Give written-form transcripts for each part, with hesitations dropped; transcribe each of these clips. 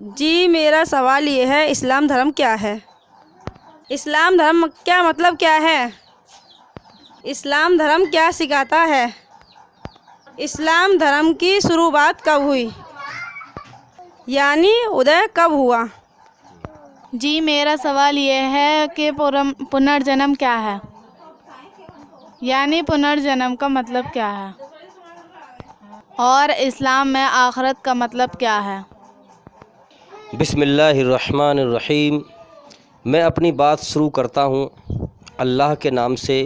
جی میرا سوال یہ ہے، اسلام دھرم کیا ہے؟ اسلام دھرم کیا مطلب کیا ہے؟ اسلام دھرم کیا سکھاتا ہے؟ اسلام دھرم کی شروعات کب ہوئی؟ یعنی ادے کب ہوا؟ جی میرا سوال یہ ہے کہ پنرجنم کیا ہے؟ یعنی پنرجنم کا مطلب کیا ہے؟ اور اسلام میں آخرت کا مطلب کیا ہے؟ بسم اللہ الرحمن الرحیم۔ میں اپنی بات شروع کرتا ہوں اللہ کے نام سے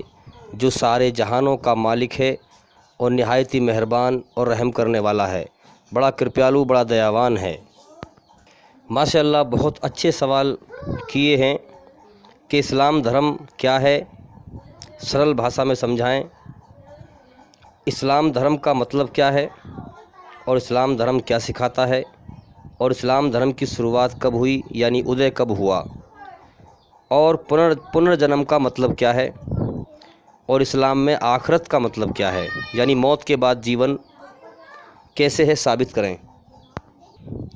جو سارے جہانوں کا مالک ہے اور نہایت ہی مہربان اور رحم کرنے والا ہے، بڑا کرپیالو، بڑا دیاوان ہے۔ ماشاء اللہ، بہت اچھے سوال کیے ہیں کہ اسلام دھرم کیا ہے، سرل بھاشا میں سمجھائیں۔ اسلام دھرم کا مطلب کیا ہے اور اسلام دھرم کیا سکھاتا ہے، اور اسلام دھرم کی شروعات کب ہوئی یعنی ادے کب ہوا، اور پنرجنم کا مطلب کیا ہے، اور اسلام میں آخرت کا مطلب کیا ہے یعنی موت کے بعد جیون کیسے ہے، ثابت کریں۔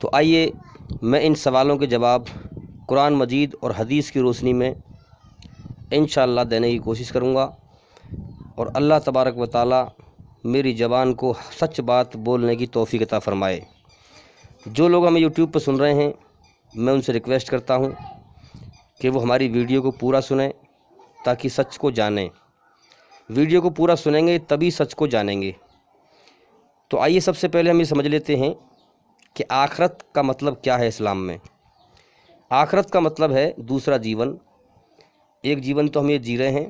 تو آئیے میں ان سوالوں کے جواب قرآن مجید اور حدیث کی روشنی میں انشاءاللہ دینے کی کوشش کروں گا، اور اللہ تبارک و تعالی میری زبان کو سچ بات بولنے کی توفیق عطا فرمائے۔ جو لوگ ہمیں یوٹیوب پہ سن رہے ہیں، میں ان سے ریکویسٹ کرتا ہوں کہ وہ ہماری ویڈیو کو پورا سنیں تاکہ سچ کو جانیں۔ ویڈیو کو پورا سنیں گے تبھی سچ کو جانیں گے۔ تو آئیے سب سے پہلے ہم یہ سمجھ لیتے ہیں کہ آخرت کا مطلب کیا ہے اسلام میں۔ آخرت کا مطلب ہے دوسرا جیون۔ ایک جیون تو ہم یہ جی رہے ہیں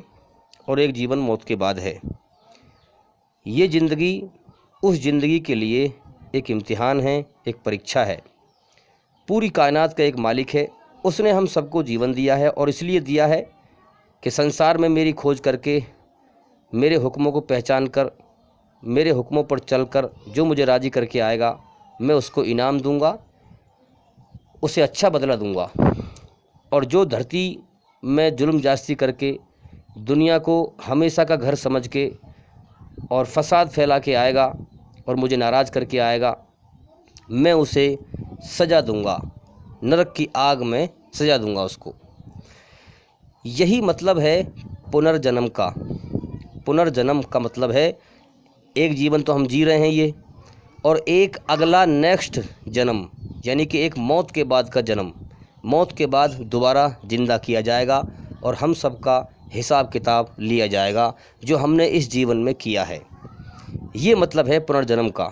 اور ایک جیون موت کے بعد ہے۔ یہ زندگی اس زندگی کے لیے ایک امتحان ہے، ایک پریکشا ہے۔ پوری کائنات کا ایک مالک ہے، اس نے ہم سب کو جیون دیا ہے، اور اس لیے دیا ہے کہ سنسار میں میری کھوج کر کے، میرے حکموں کو پہچان کر، میرے حکموں پر چل کر جو مجھے راضی کر کے آئے گا، میں اس کو انعام دوں گا، اسے اچھا بدلہ دوں گا۔ اور جو دھرتی میں ظلم جاستی کر کے، دنیا کو ہمیشہ کا گھر سمجھ کے اور فساد پھیلا کے آئے گا اور مجھے ناراض کر کے آئے گا، میں اسے سزا دوں گا، نرک کی آگ میں سزا دوں گا اس کو۔ یہی مطلب ہے پنرجنم کا۔ پنرجنم کا مطلب ہے ایک جیون تو ہم جی رہے ہیں یہ، اور ایک اگلا نیکسٹ جنم، یعنی کہ ایک موت کے بعد کا جنم۔ موت کے بعد دوبارہ زندہ کیا جائے گا اور ہم سب کا حساب کتاب لیا جائے گا جو ہم نے اس جیون میں کیا ہے۔ یہ مطلب ہے پنرجنم کا۔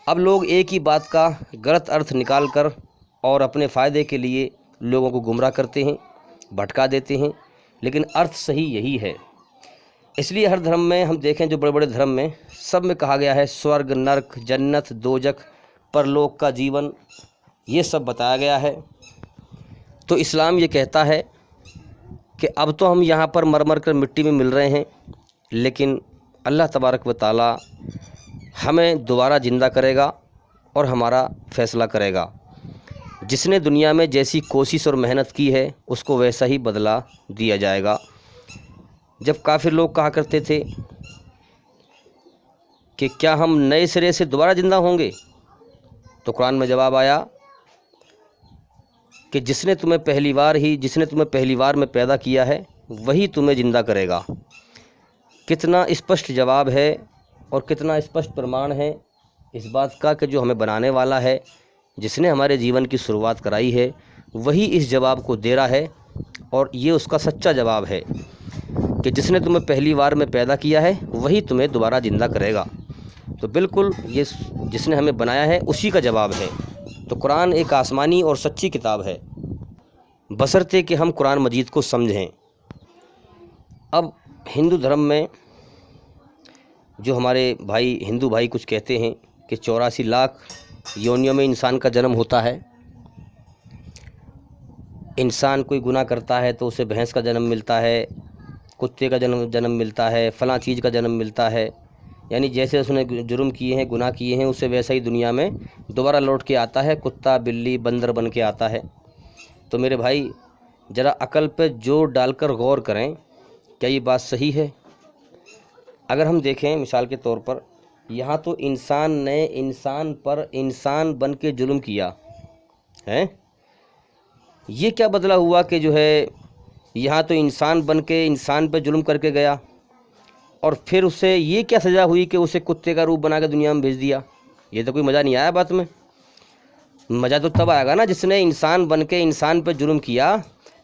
اب لوگ ایک ہی بات کا غلط ارتھ نکال کر اور اپنے فائدے کے لیے لوگوں کو گمراہ کرتے ہیں، بھٹکا دیتے ہیں، لیکن ارتھ صحیح یہی ہے۔ اس لیے ہر دھرم میں ہم دیکھیں، جو بڑے بڑے دھرم میں سب میں کہا گیا ہے سورگ، نرک، جنت، دوزخ، پرلوک کا جیون، یہ سب بتایا گیا ہے۔ تو اسلام یہ کہتا ہے کہ اب تو ہم یہاں پر مر مر کر مٹی میں مل رہے ہیں، لیکن اللہ تبارک و تعالی ہمیں دوبارہ زندہ کرے گا اور ہمارا فیصلہ کرے گا۔ جس نے دنیا میں جیسی کوشش اور محنت کی ہے اس کو ویسا ہی بدلہ دیا جائے گا۔ جب کافر لوگ کہا کرتے تھے کہ کیا ہم نئے سرے سے دوبارہ زندہ ہوں گے، تو قرآن میں جواب آیا کہ جس نے تمہیں پہلی بار میں پیدا کیا ہے وہی تمہیں زندہ کرے گا۔ کتنا اسپشٹ جواب ہے اور کتنا اسپشٹ پرمان ہے اس بات کا کہ جو ہمیں بنانے والا ہے، جس نے ہمارے جیون کی شروعات کرائی ہے، وہی اس جواب کو دے رہا ہے، اور یہ اس کا سچا جواب ہے کہ جس نے تمہیں پہلی بار میں پیدا کیا ہے وہی تمہیں دوبارہ زندہ کرے گا۔ تو بالکل یہ جس نے ہمیں بنایا ہے اسی کا جواب ہے۔ تو قرآن ایک آسمانی اور سچی کتاب ہے، بشرطے کہ ہم قرآن مجید کو سمجھیں۔ اب ہندو دھرم میں جو ہمارے بھائی ہندو بھائی کچھ کہتے ہیں کہ 84 لاکھ یونیوں میں انسان کا جنم ہوتا ہے، انسان کوئی گناہ کرتا ہے تو اسے بھینس کا جنم ملتا ہے، کتے کا جنم ملتا ہے، فلاں چیز کا جنم ملتا ہے، یعنی جیسے اس نے جرم کیے ہیں، گناہ کیے ہیں، اسے ویسا ہی دنیا میں دوبارہ لوٹ کے آتا ہے، کتا، بلی، بندر بن کے آتا ہے۔ تو میرے بھائی ذرا عقل پہ زور ڈال کر غور کریں، کیا یہ بات صحیح ہے؟ اگر ہم دیکھیں مثال کے طور پر، یہاں تو انسان نے انسان پر انسان بن کے ظلم کیا، ہیں؟ یہ کیا بدلا ہوا کہ جو ہے یہاں تو انسان بن کے انسان پہ ظلم کر کے گیا، اور پھر اسے یہ کیا سزا ہوئی کہ اسے کتے کا روپ بنا کے دنیا میں بھیج دیا؟ یہ تو کوئی مزہ نہیں آیا بات میں۔ مزہ تو تب آئے گا نا جس نے انسان بن کے انسان پہ ظلم کیا،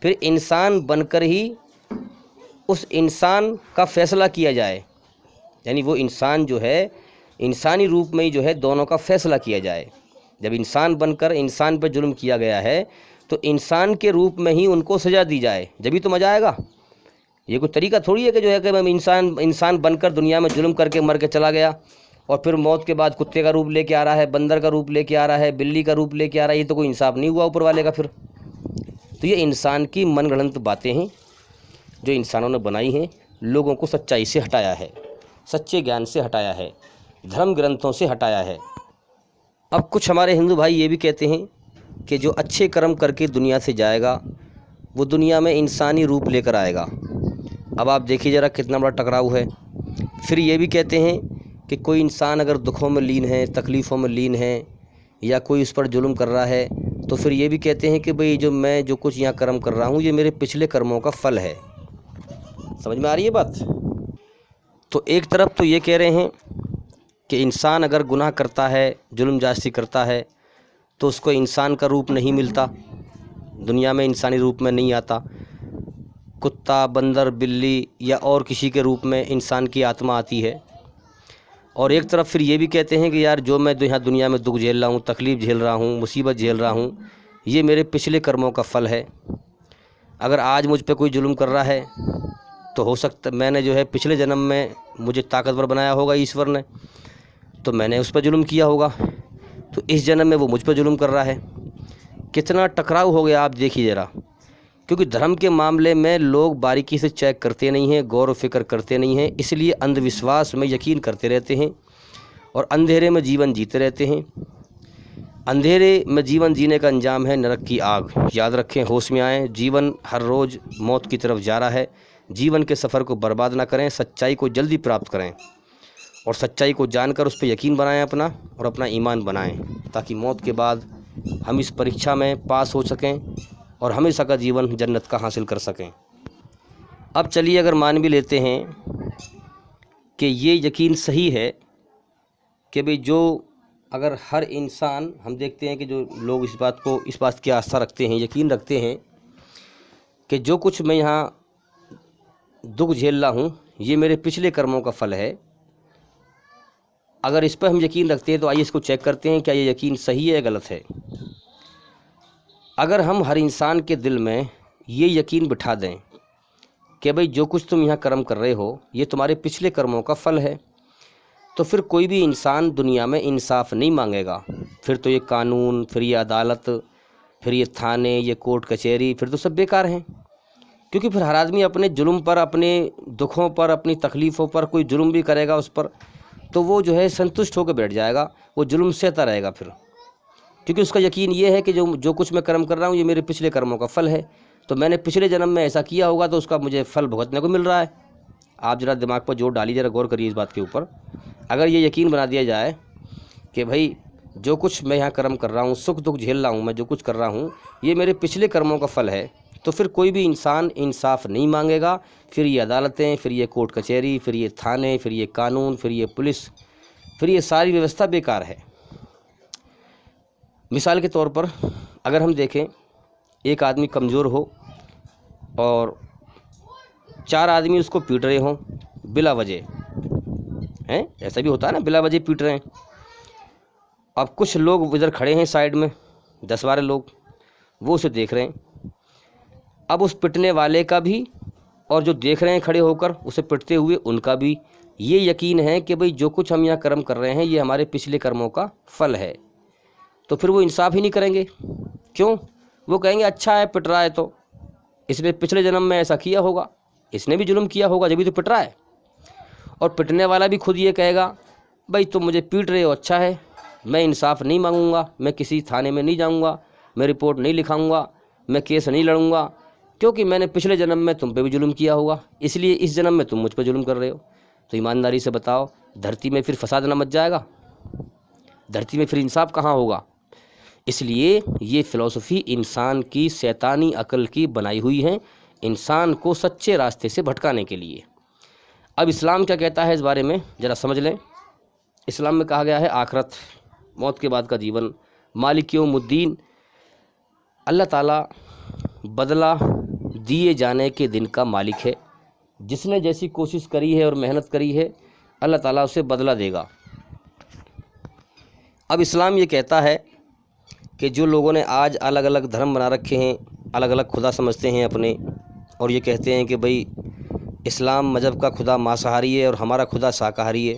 پھر انسان بن کر ہی اس انسان کا فیصلہ کیا جائے، یعنی وہ انسان جو ہے انسانی روپ میں ہی جو ہے دونوں کا فیصلہ کیا جائے۔ جب انسان بن کر انسان پہ ظلم کیا گیا ہے تو انسان کے روپ میں ہی ان کو سزا دی جائے، جبھی تو مزہ آئے گا۔ یہ کوئی طریقہ تھوڑی ہے کہ جو ہے کہ انسان بن کر دنیا میں ظلم کر کے مر کے چلا گیا، اور پھر موت کے بعد کتے کا روپ لے کے آ رہا ہے، بندر کا روپ لے کے آ رہا ہے، بلی کا روپ لے کے آ رہا ہے۔ یہ تو کوئی انصاف نہیں ہوا اوپر والے کا پھر۔ تو یہ انسان کی من گھڑنت باتیں ہیں جو انسانوں نے بنائی ہیں، لوگوں کو سچائی سے ہٹایا ہے، سچے گیان سے ہٹایا ہے، دھرم گرنتھوں سے ہٹایا ہے۔ اب کچھ ہمارے ہندو بھائی یہ بھی کہتے ہیں کہ جو اچھے کرم کر کے دنیا سے جائے گا وہ دنیا میں انسانی روپ لے کر آئے گا۔ اب آپ دیکھیے ذرا کتنا بڑا ٹکراؤ ہے۔ پھر یہ بھی کہتے ہیں کہ کوئی انسان اگر دکھوں میں لین ہے، تکلیفوں میں لین ہے، یا کوئی اس پر ظلم کر رہا ہے، تو پھر یہ بھی کہتے ہیں کہ بھئی جو کچھ یہاں کرم کر رہا ہوں یہ میرے پچھلے کرموں کا پھل ہے۔ سمجھ میں آ رہی ہے بات؟ تو ایک طرف تو یہ کہہ رہے ہیں کہ انسان اگر گناہ کرتا ہے، ظلم جاستی کرتا ہے، تو اس کو انسان کا روپ نہیں ملتا، دنیا میں انسانی روپ میں نہیں آتا، کتا، بندر، بلی یا اور کسی کے روپ میں انسان کی آتما آتی ہے۔ اور ایک طرف پھر یہ بھی کہتے ہیں کہ یار جو میں یہاں دنیا میں دکھ جھیل رہا ہوں، تکلیف جھیل رہا ہوں، مصیبت جھیل رہا ہوں، یہ میرے پچھلے کرموں کا پھل ہے۔ اگر آج مجھ پہ کوئی ظلم کر رہا ہے تو ہو سکتا میں نے جو ہے پچھلے جنم میں مجھے طاقتور بنایا ہوگا ایشور نے، تو میں نے اس پہ ظلم کیا ہوگا، تو اس جنم میں وہ مجھ پہ ظلم کر رہا ہے۔ کتنا ٹکراؤ ہو گیا آپ دیکھیے ذرا، کیونکہ دھرم کے معاملے میں لوگ باریکی سے چیک کرتے نہیں ہیں، غور و فکر کرتے نہیں ہیں، اس لیے اندھ وشواس میں یقین کرتے رہتے ہیں اور اندھیرے میں جیون جیتے رہتے ہیں۔ اندھیرے میں جیون جینے کا انجام ہے نرک کی آگ۔ یاد رکھیں، ہوش میں آئیں، جیون ہر روز موت کی طرف جا رہا ہے۔ جیون کے سفر کو برباد نہ کریں، سچائی کو جلدی پراپت کریں، اور سچائی کو جان کر اس پہ یقین بنائیں اپنا، اور اپنا ایمان بنائیں، تاکہ موت کے بعد ہم اس پریکشا میں پاس ہو سکیں اور ہمیشہ کا جیون جنت کا حاصل کر سکیں۔ اب چلیے اگر مان بھی لیتے ہیں کہ یہ یقین صحیح ہے کہ بھئی جو اگر ہر انسان، ہم دیکھتے ہیں کہ جو لوگ اس بات کی آستھا رکھتے ہیں، یقین رکھتے ہیں کہ جو کچھ میں یہاں دکھ جھیل رہا ہوں یہ میرے پچھلے کرموں کا پھل ہے، اگر اس پہ ہم یقین رکھتے ہیں تو آئیے اس کو چیک کرتے ہیں کیا یہ یقین صحیح ہے یا غلط ہے۔ اگر ہم ہر انسان کے دل میں یہ یقین بٹھا دیں کہ بھئی جو کچھ تم یہاں کرم کر رہے ہو یہ تمہارے پچھلے کرموں کا پھل ہے، تو پھر کوئی بھی انسان دنیا میں انصاف نہیں مانگے گا۔ پھر تو یہ قانون، پھر یہ عدالت، پھر یہ تھانے، یہ کورٹ کچہری، پھر تو سب بیکار ہیں، کیونکہ پھر ہر آدمی اپنے ظلم پر، اپنے دکھوں پر، اپنی تکلیفوں پر کوئی ظلم بھی کرے گا اس پر، تو وہ جو ہے سنتشٹ ہو کے بیٹھ جائے گا، وہ ظلم سہتا رہے گا پھر، کیونکہ اس کا یقین یہ ہے کہ جو کچھ میں کرم کر رہا ہوں یہ میرے پچھلے کرموں کا پھل ہے، تو میں نے پچھلے جنم میں ایسا کیا ہوگا تو اس کا مجھے پھل بھگتنے کو مل رہا ہے۔ آپ ذرا دماغ پر زور ڈالیے، ذرا غور کریے اس بات کے اوپر۔ اگر یہ یقین بنا دیا جائے کہ بھائی جو کچھ میں یہاں کرم کر رہا ہوں، سکھ دکھ جھیل رہا ہوں، میں جو کچھ کر رہا ہوں یہ میرے پچھلے کرموں کا پھل ہے، تو پھر کوئی بھی انسان انصاف نہیں مانگے گا۔ پھر یہ عدالتیں، پھر یہ کورٹ کچہری، پھر یہ تھانے، پھر یہ قانون، پھر یہ پولیس، پھر یہ ساری ویوستھا بیکار ہے۔ مثال کے طور پر اگر ہم دیکھیں ایک آدمی کمزور ہو اور 4 آدمی اس کو پیٹ رہے ہوں بلا وجہ، ایسا بھی ہوتا ہے نا، بلا وجہ پیٹ رہے ہیں۔ اب کچھ لوگ ادھر کھڑے ہیں سائیڈ میں، 10-12 لوگ، وہ اسے دیکھ رہے ہیں۔ اب اس پٹنے والے کا بھی اور جو دیکھ رہے ہیں کھڑے ہو کر اسے پٹتے ہوئے ان کا بھی یہ یقین ہے کہ بھئی جو کچھ ہم یہاں کرم کر رہے ہیں یہ ہمارے پچھلے کرموں کا پھل ہے، تو پھر وہ انصاف ہی نہیں کریں گے۔ کیوں؟ وہ کہیں گے اچھا ہے پٹ رہا ہے تو اس نے پچھلے جنم میں ایسا کیا ہوگا، اس نے بھی ظلم کیا ہوگا جبھی تو پٹ رہا ہے۔ اور پٹنے والا بھی خود یہ کہے گا بھئی تم مجھے پیٹ رہے ہو، اچھا ہے، میں انصاف نہیں مانگوں گا، میں کسی تھانے میں نہیں جاؤں گا، میں رپورٹ نہیں لکھاؤں گا، میں کیس نہیں لڑوں گا، کیونکہ میں نے پچھلے جنم میں تم پہ بھی ظلم کیا ہوگا، اس لیے اس جنم میں تم مجھ پہ ظلم کر رہے ہو۔ تو ایمانداری سے بتاؤ، دھرتی میں پھر فساد نہ مچ جائے گا؟ دھرتی میں پھر انصاف کہاں ہوگا؟ اس لیے یہ فلسفی انسان کی شیطانی عقل کی بنائی ہوئی ہیں، انسان کو سچے راستے سے بھٹکانے کے لیے۔ اب اسلام کیا کہتا ہے اس بارے میں ذرا سمجھ لیں۔ اسلام میں کہا گیا ہے آخرت، موت کے بعد کا جیون، مالک یوم الدین، اللہ تعالیٰ بدلہ دیے جانے کے دن کا مالک ہے۔ جس نے جیسی کوشش کری ہے اور محنت کری ہے اللہ تعالیٰ اسے بدلہ دے گا۔ اب اسلام یہ کہتا ہے کہ جو لوگوں نے آج الگ الگ دھرم بنا رکھے ہیں، الگ الگ خدا سمجھتے ہیں اپنے، اور یہ کہتے ہیں کہ بھئی اسلام مذہب کا خدا مانساہاری ہے اور ہمارا خدا شاکاہاری ہے۔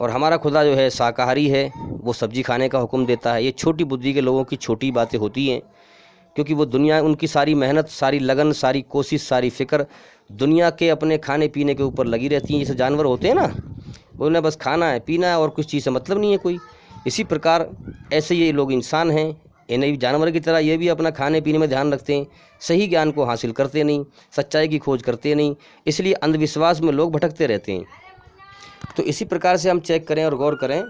اور ہمارا خدا جو ہے شاکاہاری ہے، وہ سبزی کھانے کا حکم دیتا ہے۔ یہ چھوٹی بدھی کے لوگوں کی چھوٹی باتیں ہوتی ہیں، کیونکہ وہ دنیا، ان کی ساری محنت، ساری لگن، ساری کوشش، ساری فکر دنیا کے اپنے کھانے پینے کے اوپر لگی رہتی ہیں۔ جیسے جانور ہوتے ہیں نا، انہیں بس کھانا ہے، پینا ہے، اور کچھ چیز سے مطلب نہیں ہے کوئی۔ اسی پرکار ایسے یہ لوگ انسان ہیں، انہیں بھی جانور کی طرح یہ بھی اپنا کھانے پینے میں دھیان رکھتے ہیں، صحیح گیان کو حاصل کرتے نہیں، سچائی کی کھوج کرتے نہیں، اس لیے اندھ وشواس میں لوگ بھٹکتے رہتے ہیں۔ تو اسی پرکار سے ہم چیک کریں اور غور کریں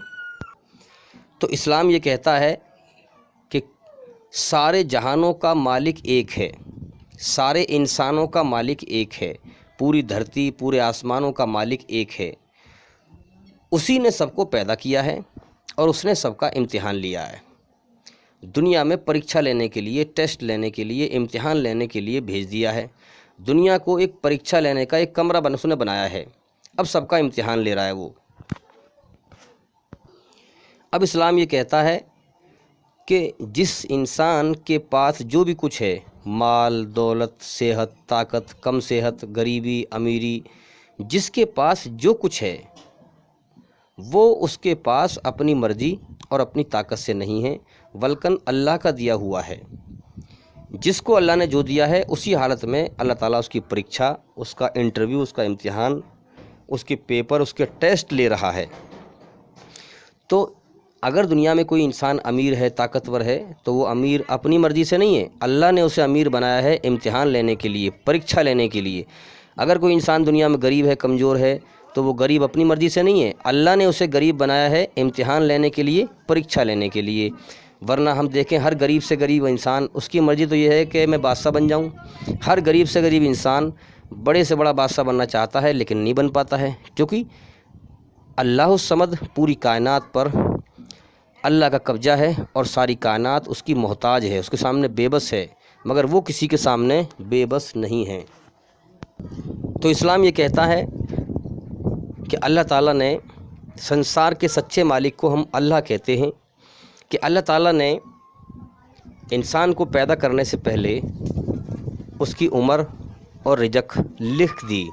تو اسلام یہ کہتا ہے کہ سارے جہانوں کا مالک ایک ہے، سارے انسانوں کا مالک ایک ہے، پوری دھرتی، پورے آسمانوں کا مالک ایک ہے۔ اسی نے سب کو پیدا کیا ہے اور اس نے سب کا امتحان لیا ہے۔ دنیا میں پریکشا لینے کے لیے، ٹیسٹ لینے کے لیے، امتحان لینے کے لیے بھیج دیا ہے۔ دنیا کو ایک پریکشا لینے کا ایک کمرہ اس نے بنایا ہے، اب سب کا امتحان لے رہا ہے وہ۔ اب اسلام یہ کہتا ہے کہ جس انسان کے پاس جو بھی کچھ ہے، مال، دولت، صحت، طاقت، کم صحت، غریبی، امیری، جس کے پاس جو کچھ ہے وہ اس کے پاس اپنی مرضی اور اپنی طاقت سے نہیں ہے، بلکہ اللہ کا دیا ہوا ہے۔ جس کو اللہ نے جو دیا ہے اسی حالت میں اللہ تعالیٰ اس کی پریکشا، اس کا انٹرویو، اس کا امتحان، اس کے پیپر، اس کے ٹیسٹ لے رہا ہے۔ تو اگر دنیا میں کوئی انسان امیر ہے، طاقتور ہے، تو وہ امیر اپنی مرضی سے نہیں ہے، اللہ نے اسے امیر بنایا ہے امتحان لینے کے لیے، پریکشا لینے کے لیے۔ اگر کوئی انسان دنیا میں غریب ہے، کمزور ہے، تو وہ غریب اپنی مرضی سے نہیں ہے، اللہ نے اسے غریب بنایا ہے امتحان لینے کے لیے، پریکشا لینے کے لیے۔ ورنہ ہم دیکھیں ہر غریب سے غریب انسان، اس کی مرضی تو یہ ہے کہ میں بادشاہ بن جاؤں۔ ہر غریب سے غریب انسان بڑے سے بڑا بادشاہ بننا چاہتا ہے لیکن نہیں بن پاتا ہے، کیونکہ اللہ الصمد پوری کائنات پر اللہ کا قبضہ ہے اور ساری کائنات اس کی محتاج ہے، اس کے سامنے بے بس ہے، مگر وہ کسی کے سامنے بے بس نہیں ہے۔ تو اسلام یہ کہتا ہے کہ اللہ تعالیٰ نے سنسار کے سچے مالک کو ہم اللہ کہتے ہیں، کہ اللہ تعالیٰ نے انسان کو پیدا کرنے سے پہلے اس کی عمر اور رزق لکھ دی،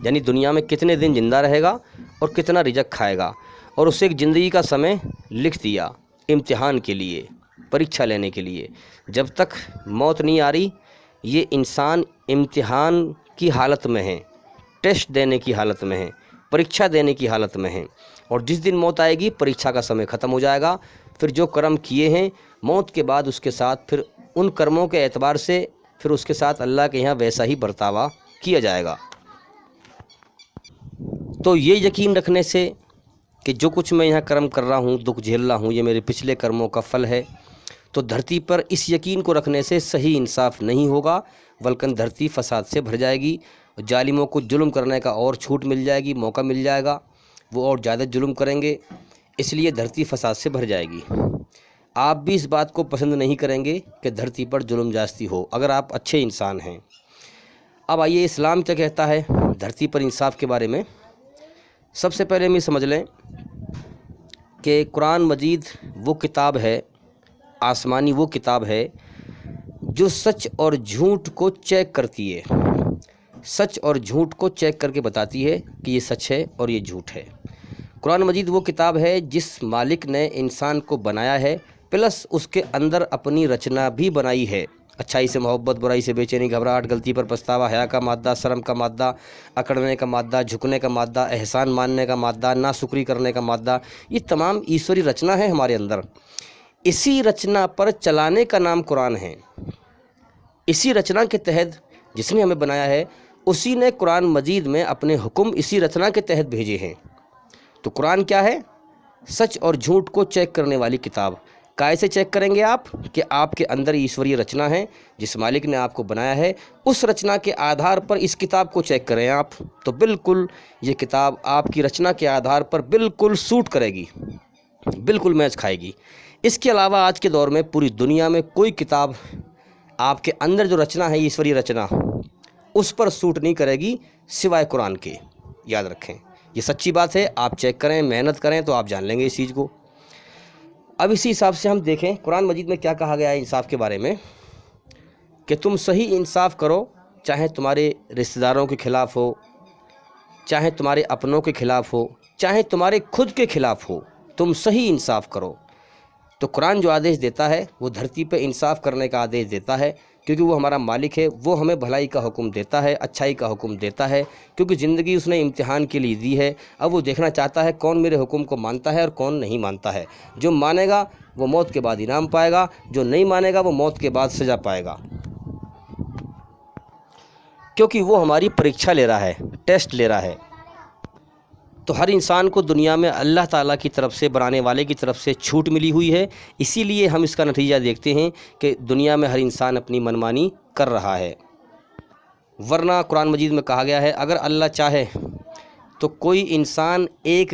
یعنی دنیا میں کتنے دن زندہ رہے گا اور کتنا رزق کھائے گا، اور اسے ایک زندگی کا سمے لکھ دیا امتحان کے لیے، پریکشا لینے کے لیے۔ جب تک موت نہیں آ رہی یہ انسان امتحان کی حالت میں ہے، ٹیسٹ دینے کی حالت میں ہے، پریکشا دینے کی حالت میں ہے، اور جس دن موت آئے گی پریکشا کا سمے ختم ہو جائے گا۔ پھر جو کرم کیے ہیں موت کے بعد اس کے ساتھ پھر ان کرموں کے اعتبار سے پھر اس کے ساتھ اللہ کے یہاں ویسا ہی برتاوا کیا جائے گا۔ تو یہ یقین رکھنے سے کہ جو کچھ میں یہاں کرم کر رہا ہوں، دکھ جھیل رہا ہوں، یہ میرے پچھلے کرموں کا پھل ہے، تو دھرتی پر اس یقین کو رکھنے سے صحیح انصاف نہیں ہوگا، بلکہ دھرتی فساد سے بھر جائے گی، ظالموں کو ظلم کرنے کا اور چھوٹ مل جائے گی، موقع مل جائے گا، وہ اور زیادہ ظلم کریں گے، اس لیے دھرتی فساد سے بھر جائے گی۔ آپ بھی اس بات کو پسند نہیں کریں گے کہ دھرتی پر ظلم جاستی ہو، اگر آپ اچھے انسان ہیں۔ اب آئیے اسلام کیا کہتا ہے دھرتی پر انصاف کے بارے میں۔ سب سے پہلے ہم یہ سمجھ لیں کہ قرآن مجید وہ کتاب ہے، آسمانی وہ کتاب ہے جو سچ اور جھوٹ کو چیک کرتی ہے، سچ اور جھوٹ کو چیک کر کے بتاتی ہے کہ یہ سچ ہے اور یہ جھوٹ ہے۔ قرآن مجید وہ کتاب ہے جس مالک نے انسان کو بنایا ہے، پلس اس کے اندر اپنی رچنا بھی بنائی ہے، اچھائی سے محبت، برائی سے بے چینی، گھبراہٹ، غلطی پر پچھتاوا، حیا کا مادہ، شرم کا مادہ، اکڑنے کا مادہ، جھکنے کا مادہ، احسان ماننے کا مادہ، ناشکری کرنے کا مادہ، یہ تمام ایشوری رچنا ہے ہمارے اندر۔ اسی رچنا پر چلانے کا نام قرآن ہے۔ اسی رچنا کے تحت جس نے ہمیں بنایا ہے اسی نے قرآن مجید میں اپنے حکم اسی رچنا کے تحت بھیجے ہیں۔ تو قرآن کیا ہے؟ سچ اور جھوٹ کو چیک کرنے والی کتاب۔ کیسے چیک کریں گے آپ؟ کہ آپ کے اندر ایشوری رچنا ہے، جس مالک نے آپ کو بنایا ہے، اس رچنا کے آدھار پر اس کتاب کو چیک کریں آپ، تو بالکل یہ کتاب آپ کی رچنا کے آدھار پر بالکل سوٹ کرے گی، بالکل میچ کھائے گی۔ اس کے علاوہ آج کے دور میں پوری دنیا میں کوئی کتاب آپ کے اندر جو رچنا ہے، ایشوری رچنا، اس پر سوٹ نہیں کرے گی سوائے قرآن کے۔ یاد رکھیں، یہ سچی بات ہے، آپ چیک کریں، محنت کریں تو آپ جان لیں گے اس چیز کو۔ اب اسی حساب سے ہم دیکھیں قرآن مجید میں کیا کہا گیا ہے انصاف کے بارے میں، کہ تم صحیح انصاف کرو، چاہے تمہارے رشتہ داروں کے خلاف ہو، چاہے تمہارے اپنوں کے خلاف ہو، چاہے تمہارے خود کے خلاف ہو، تم صحیح انصاف کرو۔ تو قرآن جو آدیش دیتا ہے وہ دھرتی پہ انصاف کرنے کا آدیش دیتا ہے، کیونکہ وہ ہمارا مالک ہے، وہ ہمیں بھلائی کا حکم دیتا ہے، اچھائی کا حکم دیتا ہے، کیونکہ زندگی اس نے امتحان کے لیے دی ہے۔ اب وہ دیکھنا چاہتا ہے کون میرے حکم کو مانتا ہے اور کون نہیں مانتا ہے۔ جو مانے گا وہ موت کے بعد انعام پائے گا، جو نہیں مانے گا وہ موت کے بعد سزا پائے گا، کیونکہ وہ ہماری پریکشا لے رہا ہے، ٹیسٹ لے رہا ہے۔ تو ہر انسان کو دنیا میں اللہ تعالیٰ کی طرف سے، بنانے والے کی طرف سے چھوٹ ملی ہوئی ہے، اسی لیے ہم اس کا نتیجہ دیکھتے ہیں کہ دنیا میں ہر انسان اپنی منمانی کر رہا ہے۔ ورنہ قرآن مجید میں کہا گیا ہے اگر اللہ چاہے تو کوئی انسان ایک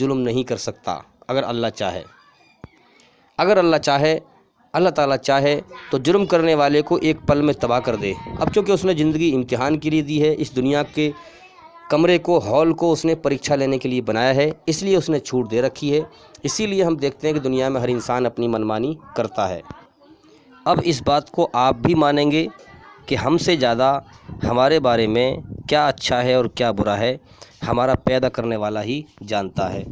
ظلم نہیں کر سکتا۔ اگر اللہ چاہے، اگر اللہ چاہے، اللہ تعالیٰ چاہے تو جرم کرنے والے کو ایک پل میں تباہ کر دے۔ اب چونکہ اس نے زندگی امتحان کے لیے دی ہے، اس دنیا کے کمرے کو، ہال کو اس نے پریکشا لینے کے لیے بنایا ہے، اس لیے اس نے چھوٹ دے رکھی ہے۔ اسی لیے ہم دیکھتے ہیں کہ دنیا میں ہر انسان اپنی منمانی کرتا ہے۔ اب اس بات کو آپ بھی مانیں گے کہ ہم سے زیادہ ہمارے بارے میں کیا اچھا ہے اور کیا برا ہے ہمارا پیدا کرنے والا ہی جانتا ہے۔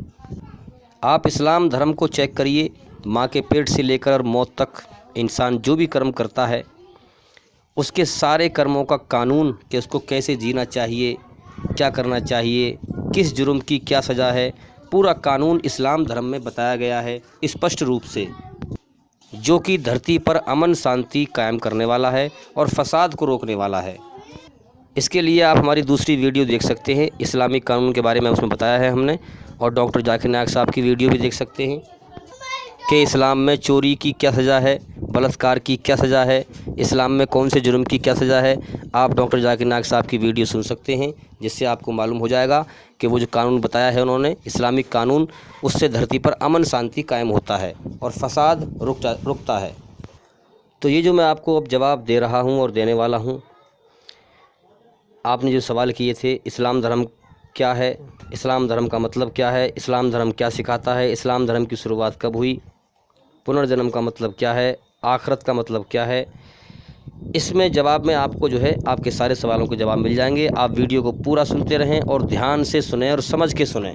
آپ اسلام دھرم کو چیک کریے، ماں کے پیٹ سے لے کر موت تک انسان جو بھی کرم کرتا ہے، اس کے سارے کرموں کا قانون کہ اس کو کیسے جینا چاہیے، کیا کرنا چاہیے، کس جرم کی کیا سزا ہے، پورا قانون اسلام دھرم میں بتایا گیا ہے اسپشٹ روپ سے، جو کہ دھرتی پر امن شانتی قائم کرنے والا ہے اور فساد کو روکنے والا ہے۔ اس کے لیے آپ ہماری دوسری ویڈیو دیکھ سکتے ہیں، اسلامی قانون کے بارے میں اس میں بتایا ہے ہم نے، اور ڈاکٹر ذاکر نائک صاحب کی ویڈیو بھی دیکھ سکتے ہیں کہ اسلام میں چوری کی کیا سزا ہے، بلاత్కాر کی کیا سزا ہے، اسلام میں کون سے جرم کی کیا سزا ہے۔ آپ ڈاکٹر ذاکر نائک صاحب کی ویڈیو سن سکتے ہیں، جس سے آپ کو معلوم ہو جائے گا کہ وہ جو قانون بتایا ہے انہوں نے، اسلامی قانون، اس سے دھرتی پر امن شانتی قائم ہوتا ہے اور فساد رکتا ہے۔ تو یہ جو میں آپ کو اب جواب دے رہا ہوں اور دینے والا ہوں، آپ نے جو سوال کیے تھے اسلام دھرم کیا ہے، اسلام دھرم کا مطلب کیا ہے، اسلام دھرم کیا سکھاتا ہے، اسلام دھرم کی شروعات کب ہوئی، پنرجنم کا مطلب کیا ہے، آخرت کا مطلب کیا ہے، اس میں جواب میں آپ کو جو ہے آپ کے سارے سوالوں کے جواب مل جائیں گے۔ آپ ویڈیو کو پورا سنتے رہیں اور دھیان سے سنیں اور سمجھ کے سنیں۔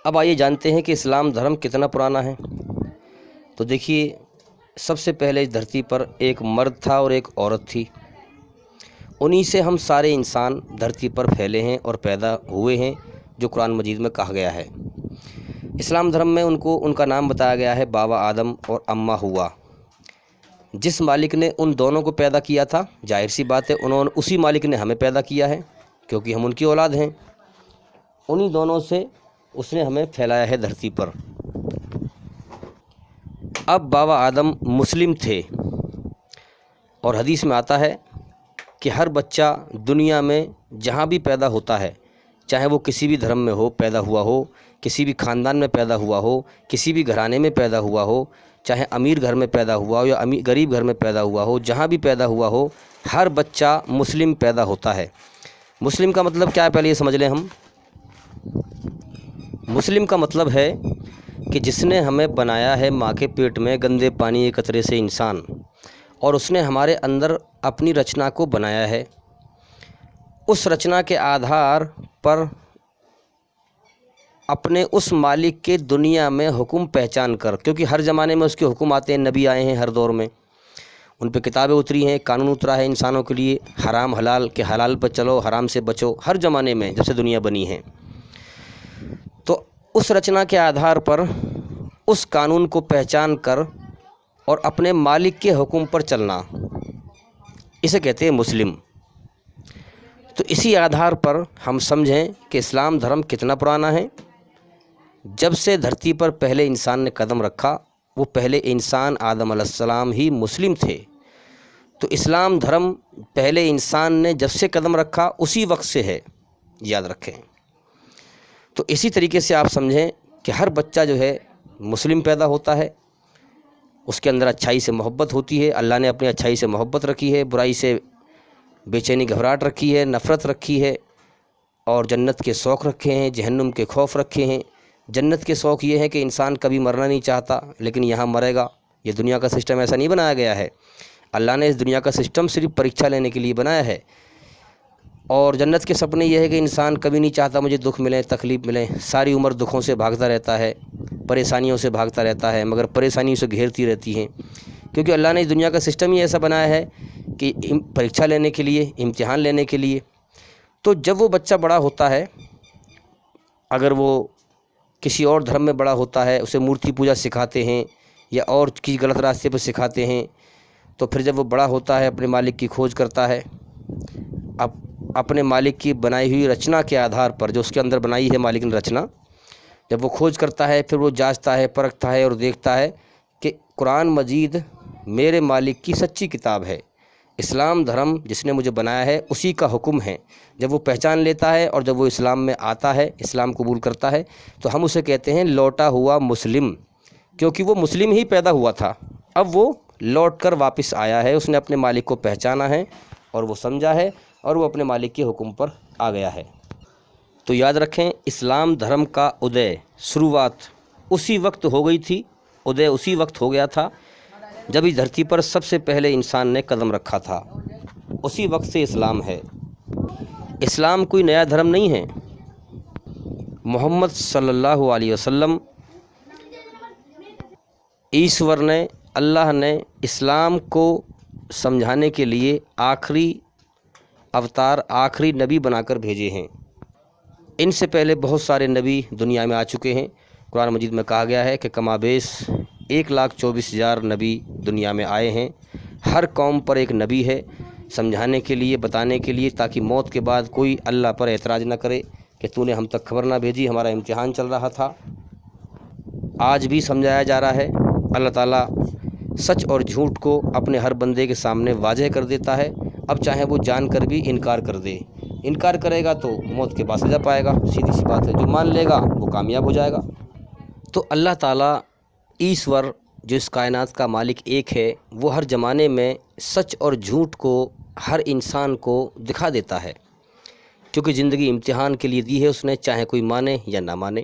اب آئیے جانتے ہیں کہ اسلام دھرم کتنا پرانا ہے۔ تو دیکھیے، سب سے پہلے اس دھرتی پر ایک مرد تھا اور ایک عورت تھی، انہی سے ہم سارے انسان دھرتی پر پھیلے ہیں اور پیدا ہوئے ہیں، جو قرآن مجید میں کہا گیا ہے۔ اسلام دھرم میں ان کا نام بتایا گیا ہے بابا آدم اور اماں ہوا۔ جس مالک نے ان دونوں کو پیدا کیا تھا، ظاہر سی بات ہے اسی مالک نے ہمیں پیدا کیا ہے، کیونکہ ہم ان کی اولاد ہیں، انہی دونوں سے اس نے ہمیں پھیلایا ہے دھرتی پر۔ اب بابا آدم مسلم تھے، اور حدیث میں آتا ہے کہ ہر بچہ دنیا میں جہاں بھی پیدا ہوتا ہے، چاہے وہ کسی بھی دھرم میں ہو، پیدا ہوا ہو، کسی بھی خاندان میں پیدا ہوا ہو، کسی بھی گھرانے میں پیدا ہوا ہو، چاہے امیر گھر میں پیدا ہوا ہو یا غریب گھر میں پیدا ہوا ہو، جہاں بھی پیدا ہوا ہو، ہر بچہ مسلم پیدا ہوتا ہے۔ مسلم کا مطلب کیا ہے پہلے یہ سمجھ لیں ہم۔ مسلم کا مطلب ہے کہ جس نے ہمیں بنایا ہے ماں کے پیٹ میں گندے پانی کے قطرے سے انسان، اور اس نے ہمارے اندر اپنی رچنا کو بنایا ہے، اس رچنا کے آدھار پر اپنے اس مالک کے دنیا میں حکم پہچان کر، کیونکہ ہر زمانے میں اس کے حکم آتے ہیں، نبی آئے ہیں ہر دور میں، ان پہ کتابیں اتری ہیں، قانون اترا ہے انسانوں کے لیے، حرام حلال کہ حلال پر چلو، حرام سے بچو، ہر زمانے میں جب سے دنیا بنی ہے۔ تو اس رچنا کے آدھار پر اس قانون کو پہچان کر اور اپنے مالک کے حکم پر چلنا، اسے کہتے ہیں مسلم۔ تو اسی آدھار پر ہم سمجھیں کہ اسلام دھرم کتنا پرانا ہے۔ جب سے دھرتی پر پہلے انسان نے قدم رکھا، وہ پہلے انسان آدم علیہ السلام ہی مسلم تھے، تو اسلام دھرم پہلے انسان نے جب سے قدم رکھا اسی وقت سے ہے، یاد رکھیں۔ تو اسی طریقے سے آپ سمجھیں کہ ہر بچہ جو ہے مسلم پیدا ہوتا ہے، اس کے اندر اچھائی سے محبت ہوتی ہے، اللہ نے اپنی اچھائی سے محبت رکھی ہے، برائی سے بے چینی گھبراہٹ رکھی ہے، نفرت رکھی ہے، اور جنت کے شوق رکھے ہیں، جہنم کے خوف رکھے ہیں۔ جنت کے شوق یہ ہے کہ انسان کبھی مرنا نہیں چاہتا لیکن یہاں مرے گا۔ یہ دنیا کا سسٹم ایسا نہیں بنایا گیا ہے، اللہ نے اس دنیا کا سسٹم صرف پریکشا لینے کے لیے بنایا ہے۔ اور جنت کے سپنے یہ ہے کہ انسان کبھی نہیں چاہتا مجھے دکھ ملے، تکلیف ملے، ساری عمر دکھوں سے بھاگتا رہتا ہے، پریشانیوں سے بھاگتا رہتا ہے، مگر پریشانیوں سے گھیرتی رہتی ہیں، کیونکہ اللہ نے اس دنیا کا سسٹم ہی ایسا بنایا ہے کہ پریکشا لینے کے لیے، امتحان لینے کے لیے۔ تو جب وہ بچہ بڑا ہوتا ہے، اگر وہ کسی اور دھرم میں بڑا ہوتا ہے، اسے مورتی پوجا سکھاتے ہیں یا اور کسی غلط راستے پر سکھاتے ہیں، تو پھر جب وہ بڑا ہوتا ہے اپنے مالک کی کھوج کرتا ہے، اپنے مالک کی بنائی ہوئی رچنا کے آدھار پر، جو اس کے اندر بنائی ہے مالک نے رچنا، جب وہ کھوج کرتا ہے پھر وہ جانچتا ہے، پرکھتا ہے اور دیکھتا ہے کہ قرآن مجید میرے مالک کی سچی کتاب ہے، اسلام دھرم جس نے مجھے بنایا ہے اسی کا حکم ہے۔ جب وہ پہچان لیتا ہے اور جب وہ اسلام میں آتا ہے، اسلام قبول کرتا ہے، تو ہم اسے کہتے ہیں لوٹا ہوا مسلم، کیونکہ وہ مسلم ہی پیدا ہوا تھا، اب وہ لوٹ کر واپس آیا ہے، اس نے اپنے مالک کو پہچانا ہے اور وہ سمجھا ہے اور وہ اپنے مالک کے حکم پر آ گیا ہے۔ تو یاد رکھیں، اسلام دھرم کا ادے، شروعات اسی وقت ہو گئی تھی، ادے اسی وقت ہو گیا تھا جب اس دھرتی پر سب سے پہلے انسان نے قدم رکھا تھا، اسی وقت سے اسلام ہے۔ اسلام کوئی نیا دھرم نہیں ہے۔ محمد صلی اللہ علیہ وسلم، ایشور نے، اللہ نے اسلام کو سمجھانے کے لیے آخری اوتار، آخری نبی بنا کر بھیجے ہیں۔ ان سے پہلے بہت سارے نبی دنیا میں آ چکے ہیں۔ قرآن مجید میں کہا گیا ہے کہ کما بیش 1,24,000 نبی دنیا میں آئے ہیں، ہر قوم پر ایک نبی ہے، سمجھانے کے لیے، بتانے کے لیے، تاکہ موت کے بعد کوئی اللہ پر اعتراض نہ کرے کہ تو نے ہم تک خبر نہ بھیجی، ہمارا امتحان چل رہا تھا۔ آج بھی سمجھایا جا رہا ہے۔ اللہ تعالیٰ سچ اور جھوٹ کو اپنے ہر بندے کے سامنے واضح کر دیتا ہے، اب چاہے وہ جان کر بھی انکار کر دے، انکار کرے گا تو موت کے بعد سزا پائے گا، سیدھی سی بات ہے، جو مان لے گا وہ کامیاب ہو جائے گا۔ تو اللہ تعالیٰ ایشور جو اس کائنات کا مالک ایک ہے، وہ ہر زمانے میں سچ اور جھوٹ کو ہر انسان کو دکھا دیتا ہے، کیونکہ زندگی امتحان کے لیے دی ہے اس نے، چاہے کوئی مانے یا نہ مانے،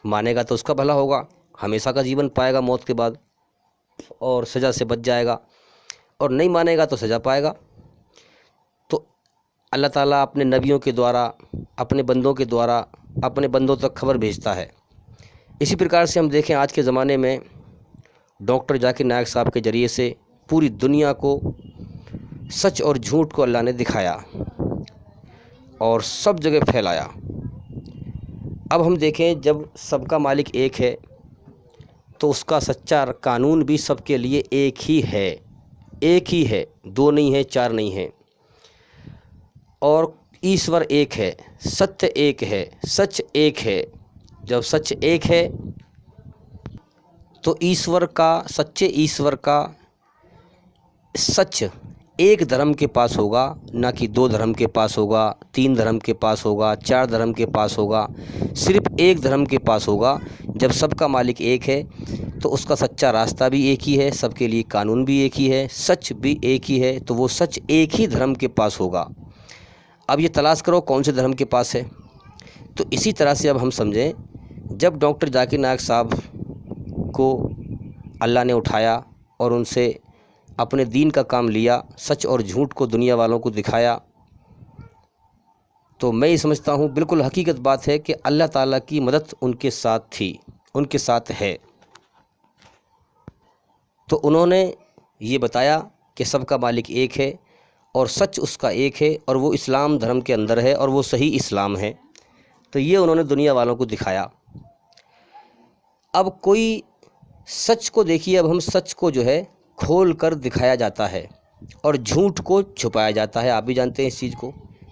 مانے گا تو اس کا بھلا ہوگا، ہمیشہ کا جیون پائے گا موت کے بعد اور سزا سے بچ جائے گا، اور نہیں مانے گا تو سزا پائے گا۔ تو اللہ تعالیٰ اپنے نبیوں کے دوارا، اپنے بندوں کے دوارا اپنے بندوں تک خبر بھیجتا ہے۔ اسی پرکار سے ہم دیکھیں آج کے زمانے میں ڈاکٹر ذاکر نائک صاحب کے ذریعے سے پوری دنیا کو سچ اور جھوٹ کو اللہ نے دکھایا اور سب جگہ پھیلایا۔ اب ہم دیکھیں، جب سب کا مالک ایک ہے تو اس کا سچا قانون بھی سب کے لیے ایک ہی ہے، ایک ہی ہے، دو نہیں ہے، چار نہیں ہے، اور ایشور ایک ہے، ستیہ ایک ہے، سچ ایک ہے۔ جب سچ ایک ہے تو ایشور کا، سچے ایشور کا سچ ایک دھرم کے پاس ہوگا، نہ کہ دو دھرم کے پاس ہوگا، تین دھرم کے پاس ہوگا، چار دھرم کے پاس ہوگا، صرف ایک دھرم کے پاس ہوگا۔ جب سب کا مالک ایک ہے تو اس کا سچا راستہ بھی ایک ہی ہے، سب کے لیے قانون بھی ایک ہی ہے، سچ بھی ایک ہی ہے، تو وہ سچ ایک ہی دھرم کے پاس ہوگا۔ اب یہ تلاش کرو کون سے دھرم کے پاس ہے۔ تو اسی طرح سے اب ہم سمجھیں، جب ڈاکٹر ذاکر نائک صاحب کو اللہ نے اٹھایا اور ان سے اپنے دین کا کام لیا، سچ اور جھوٹ کو دنیا والوں کو دکھایا، تو میں یہ سمجھتا ہوں بالکل حقیقت بات ہے کہ اللہ تعالیٰ کی مدد ان کے ساتھ تھی، ان کے ساتھ ہے۔ تو انہوں نے یہ بتایا کہ سب کا مالک ایک ہے اور سچ اس کا ایک ہے، اور وہ اسلام دھرم کے اندر ہے اور وہ صحیح اسلام ہے، تو یہ انہوں نے دنیا والوں کو دکھایا۔ اب کوئی سچ کو دیکھیے، اب ہم سچ کو جو ہے کھول کر دکھایا جاتا ہے اور جھوٹ کو چھپایا جاتا ہے، آپ بھی جانتے ہیں اس چیز کو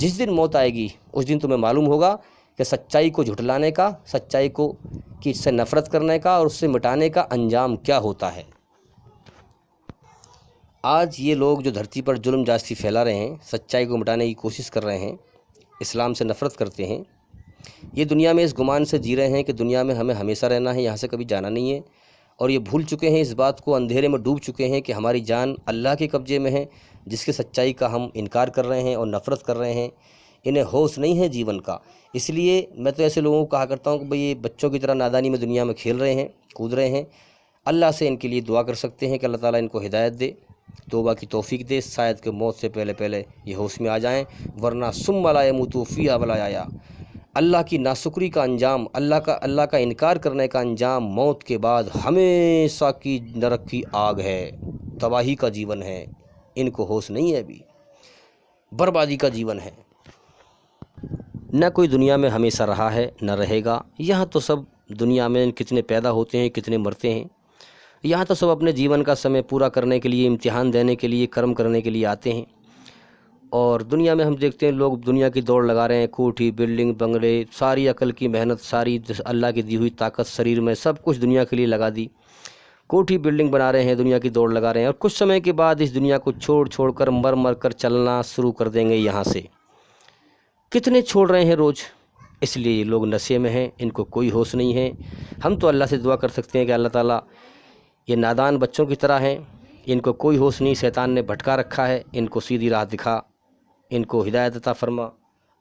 جس دن موت آئے گی اس دن تمہیں معلوم ہوگا کہ سچائی کو جھٹلانے کا، سچائی کو کی سے نفرت کرنے کا اور اس سے مٹانے کا انجام کیا ہوتا ہے۔ آج یہ لوگ جو دھرتی پر ظلم جاستی پھیلا رہے ہیں، سچائی کو مٹانے کی کوشش کر رہے ہیں، اسلام سے نفرت کرتے ہیں، یہ دنیا میں اس گمان سے جی رہے ہیں کہ دنیا میں ہمیں ہمیشہ رہنا ہے، یہاں سے کبھی جانا نہیں ہے، اور یہ بھول چکے ہیں، اس بات کو اندھیرے میں ڈوب چکے ہیں کہ ہماری جان اللہ کے قبضے میں ہے، جس کے سچائی کا ہم انکار کر رہے ہیں اور نفرت کر رہے ہیں۔ انہیں ہوش نہیں ہے جیون کا۔ اس لیے میں تو ایسے لوگوں کو کہا کرتا ہوں کہ بھئی یہ بچوں کی طرح نادانی میں دنیا میں کھیل رہے ہیں، کود رہے ہیں، اللہ سے ان کے لیے دعا کر سکتے ہیں کہ اللہ تعالیٰ ان کو ہدایت دے، توبہ کی توفیق دے، شاید کہ موت سے پہلے یہ ہوش میں آ جائیں، ورنہ ثم لا يموتوا فیہا ولا یحییٰ، اللہ کی ناشکری کا انجام، اللہ کا انکار کرنے کا انجام موت کے بعد ہمیشہ کی نرک کی آگ ہے، تباہی کا جیون ہے۔ ان کو ہوش نہیں ہے، ابھی بربادی کا جیون ہے۔ نہ کوئی دنیا میں ہمیشہ رہا ہے نہ رہے گا، یہاں تو سب دنیا میں کتنے پیدا ہوتے ہیں، کتنے مرتے ہیں، یہاں تو سب اپنے جیون کا سمے پورا کرنے کے لیے، امتحان دینے کے لیے، کرم کرنے کے لیے آتے ہیں۔ اور دنیا میں ہم دیکھتے ہیں لوگ دنیا کی دوڑ لگا رہے ہیں، کوٹھی، بلڈنگ، بنگلے، ساری عقل کی محنت، ساری اللہ کی دی ہوئی طاقت شریر میں سب کچھ دنیا کے لیے لگا دی، کوٹھی بلڈنگ بنا رہے ہیں، دنیا کی دوڑ لگا رہے ہیں، اور کچھ سمے کے بعد اس دنیا کو چھوڑ کر مر کر چلنا شروع کر دیں گے یہاں سے۔ کتنے چھوڑ رہے ہیں روز، اس لیے یہ لوگ نشے میں ہیں، ان کو کوئی ہوش نہیں ہے۔ ہم تو اللہ سے دعا کر سکتے ہیں کہ اللہ تعالیٰ یہ نادان بچوں کی طرح ہیں، ان کو کوئی ہوش نہیں، شیطان نے بھٹکا رکھا ہے، ان کو سیدھی راہ دکھا، ان کو ہدایت عطا فرما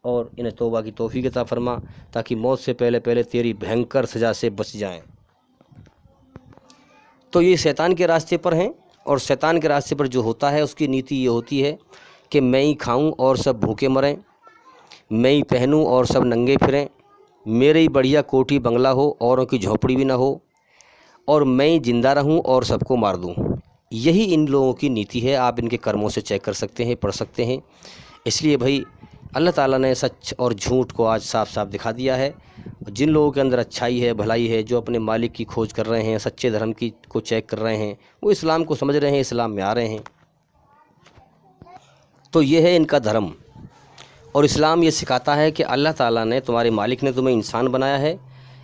اور انہیں توبہ کی توفیق عطا فرما، تاکہ موت سے پہلے تیری بھینکر سزا سے بچ جائیں۔ تو یہ شیطان کے راستے پر ہیں، اور شیطان کے راستے پر جو ہوتا ہے اس کی نیتی یہ ہوتی ہے کہ میں ہی کھاؤں اور سب بھوکے مریں، میں ہی پہنوں اور سب ننگے پھریں، میرے ہی بڑھیا کوٹھی بنگلہ ہو، اوروں کی جھونپڑی بھی نہ ہو، اور میں ہی زندہ رہوں اور سب کو مار دوں۔ یہی ان لوگوں کی نیتی ہے، آپ ان کے کرموں سے چیک کر سکتے ہیں، پڑھ سکتے ہیں۔ اس لیے بھائی اللہ تعالیٰ نے سچ اور جھوٹ کو آج صاف صاف دکھا دیا ہے۔ جن لوگوں کے اندر اچھائی ہے، بھلائی ہے، جو اپنے مالک کی کھوج کر رہے ہیں، سچے دھرم کو چیک کر رہے ہیں، وہ اسلام کو سمجھ رہے ہیں، اسلام میں آ رہے ہیں۔ تو یہ ہے ان کا دھرم، اور اسلام یہ سکھاتا ہے کہ اللہ تعالیٰ نے، تمہارے مالک نے تمہیں انسان بنایا ہے،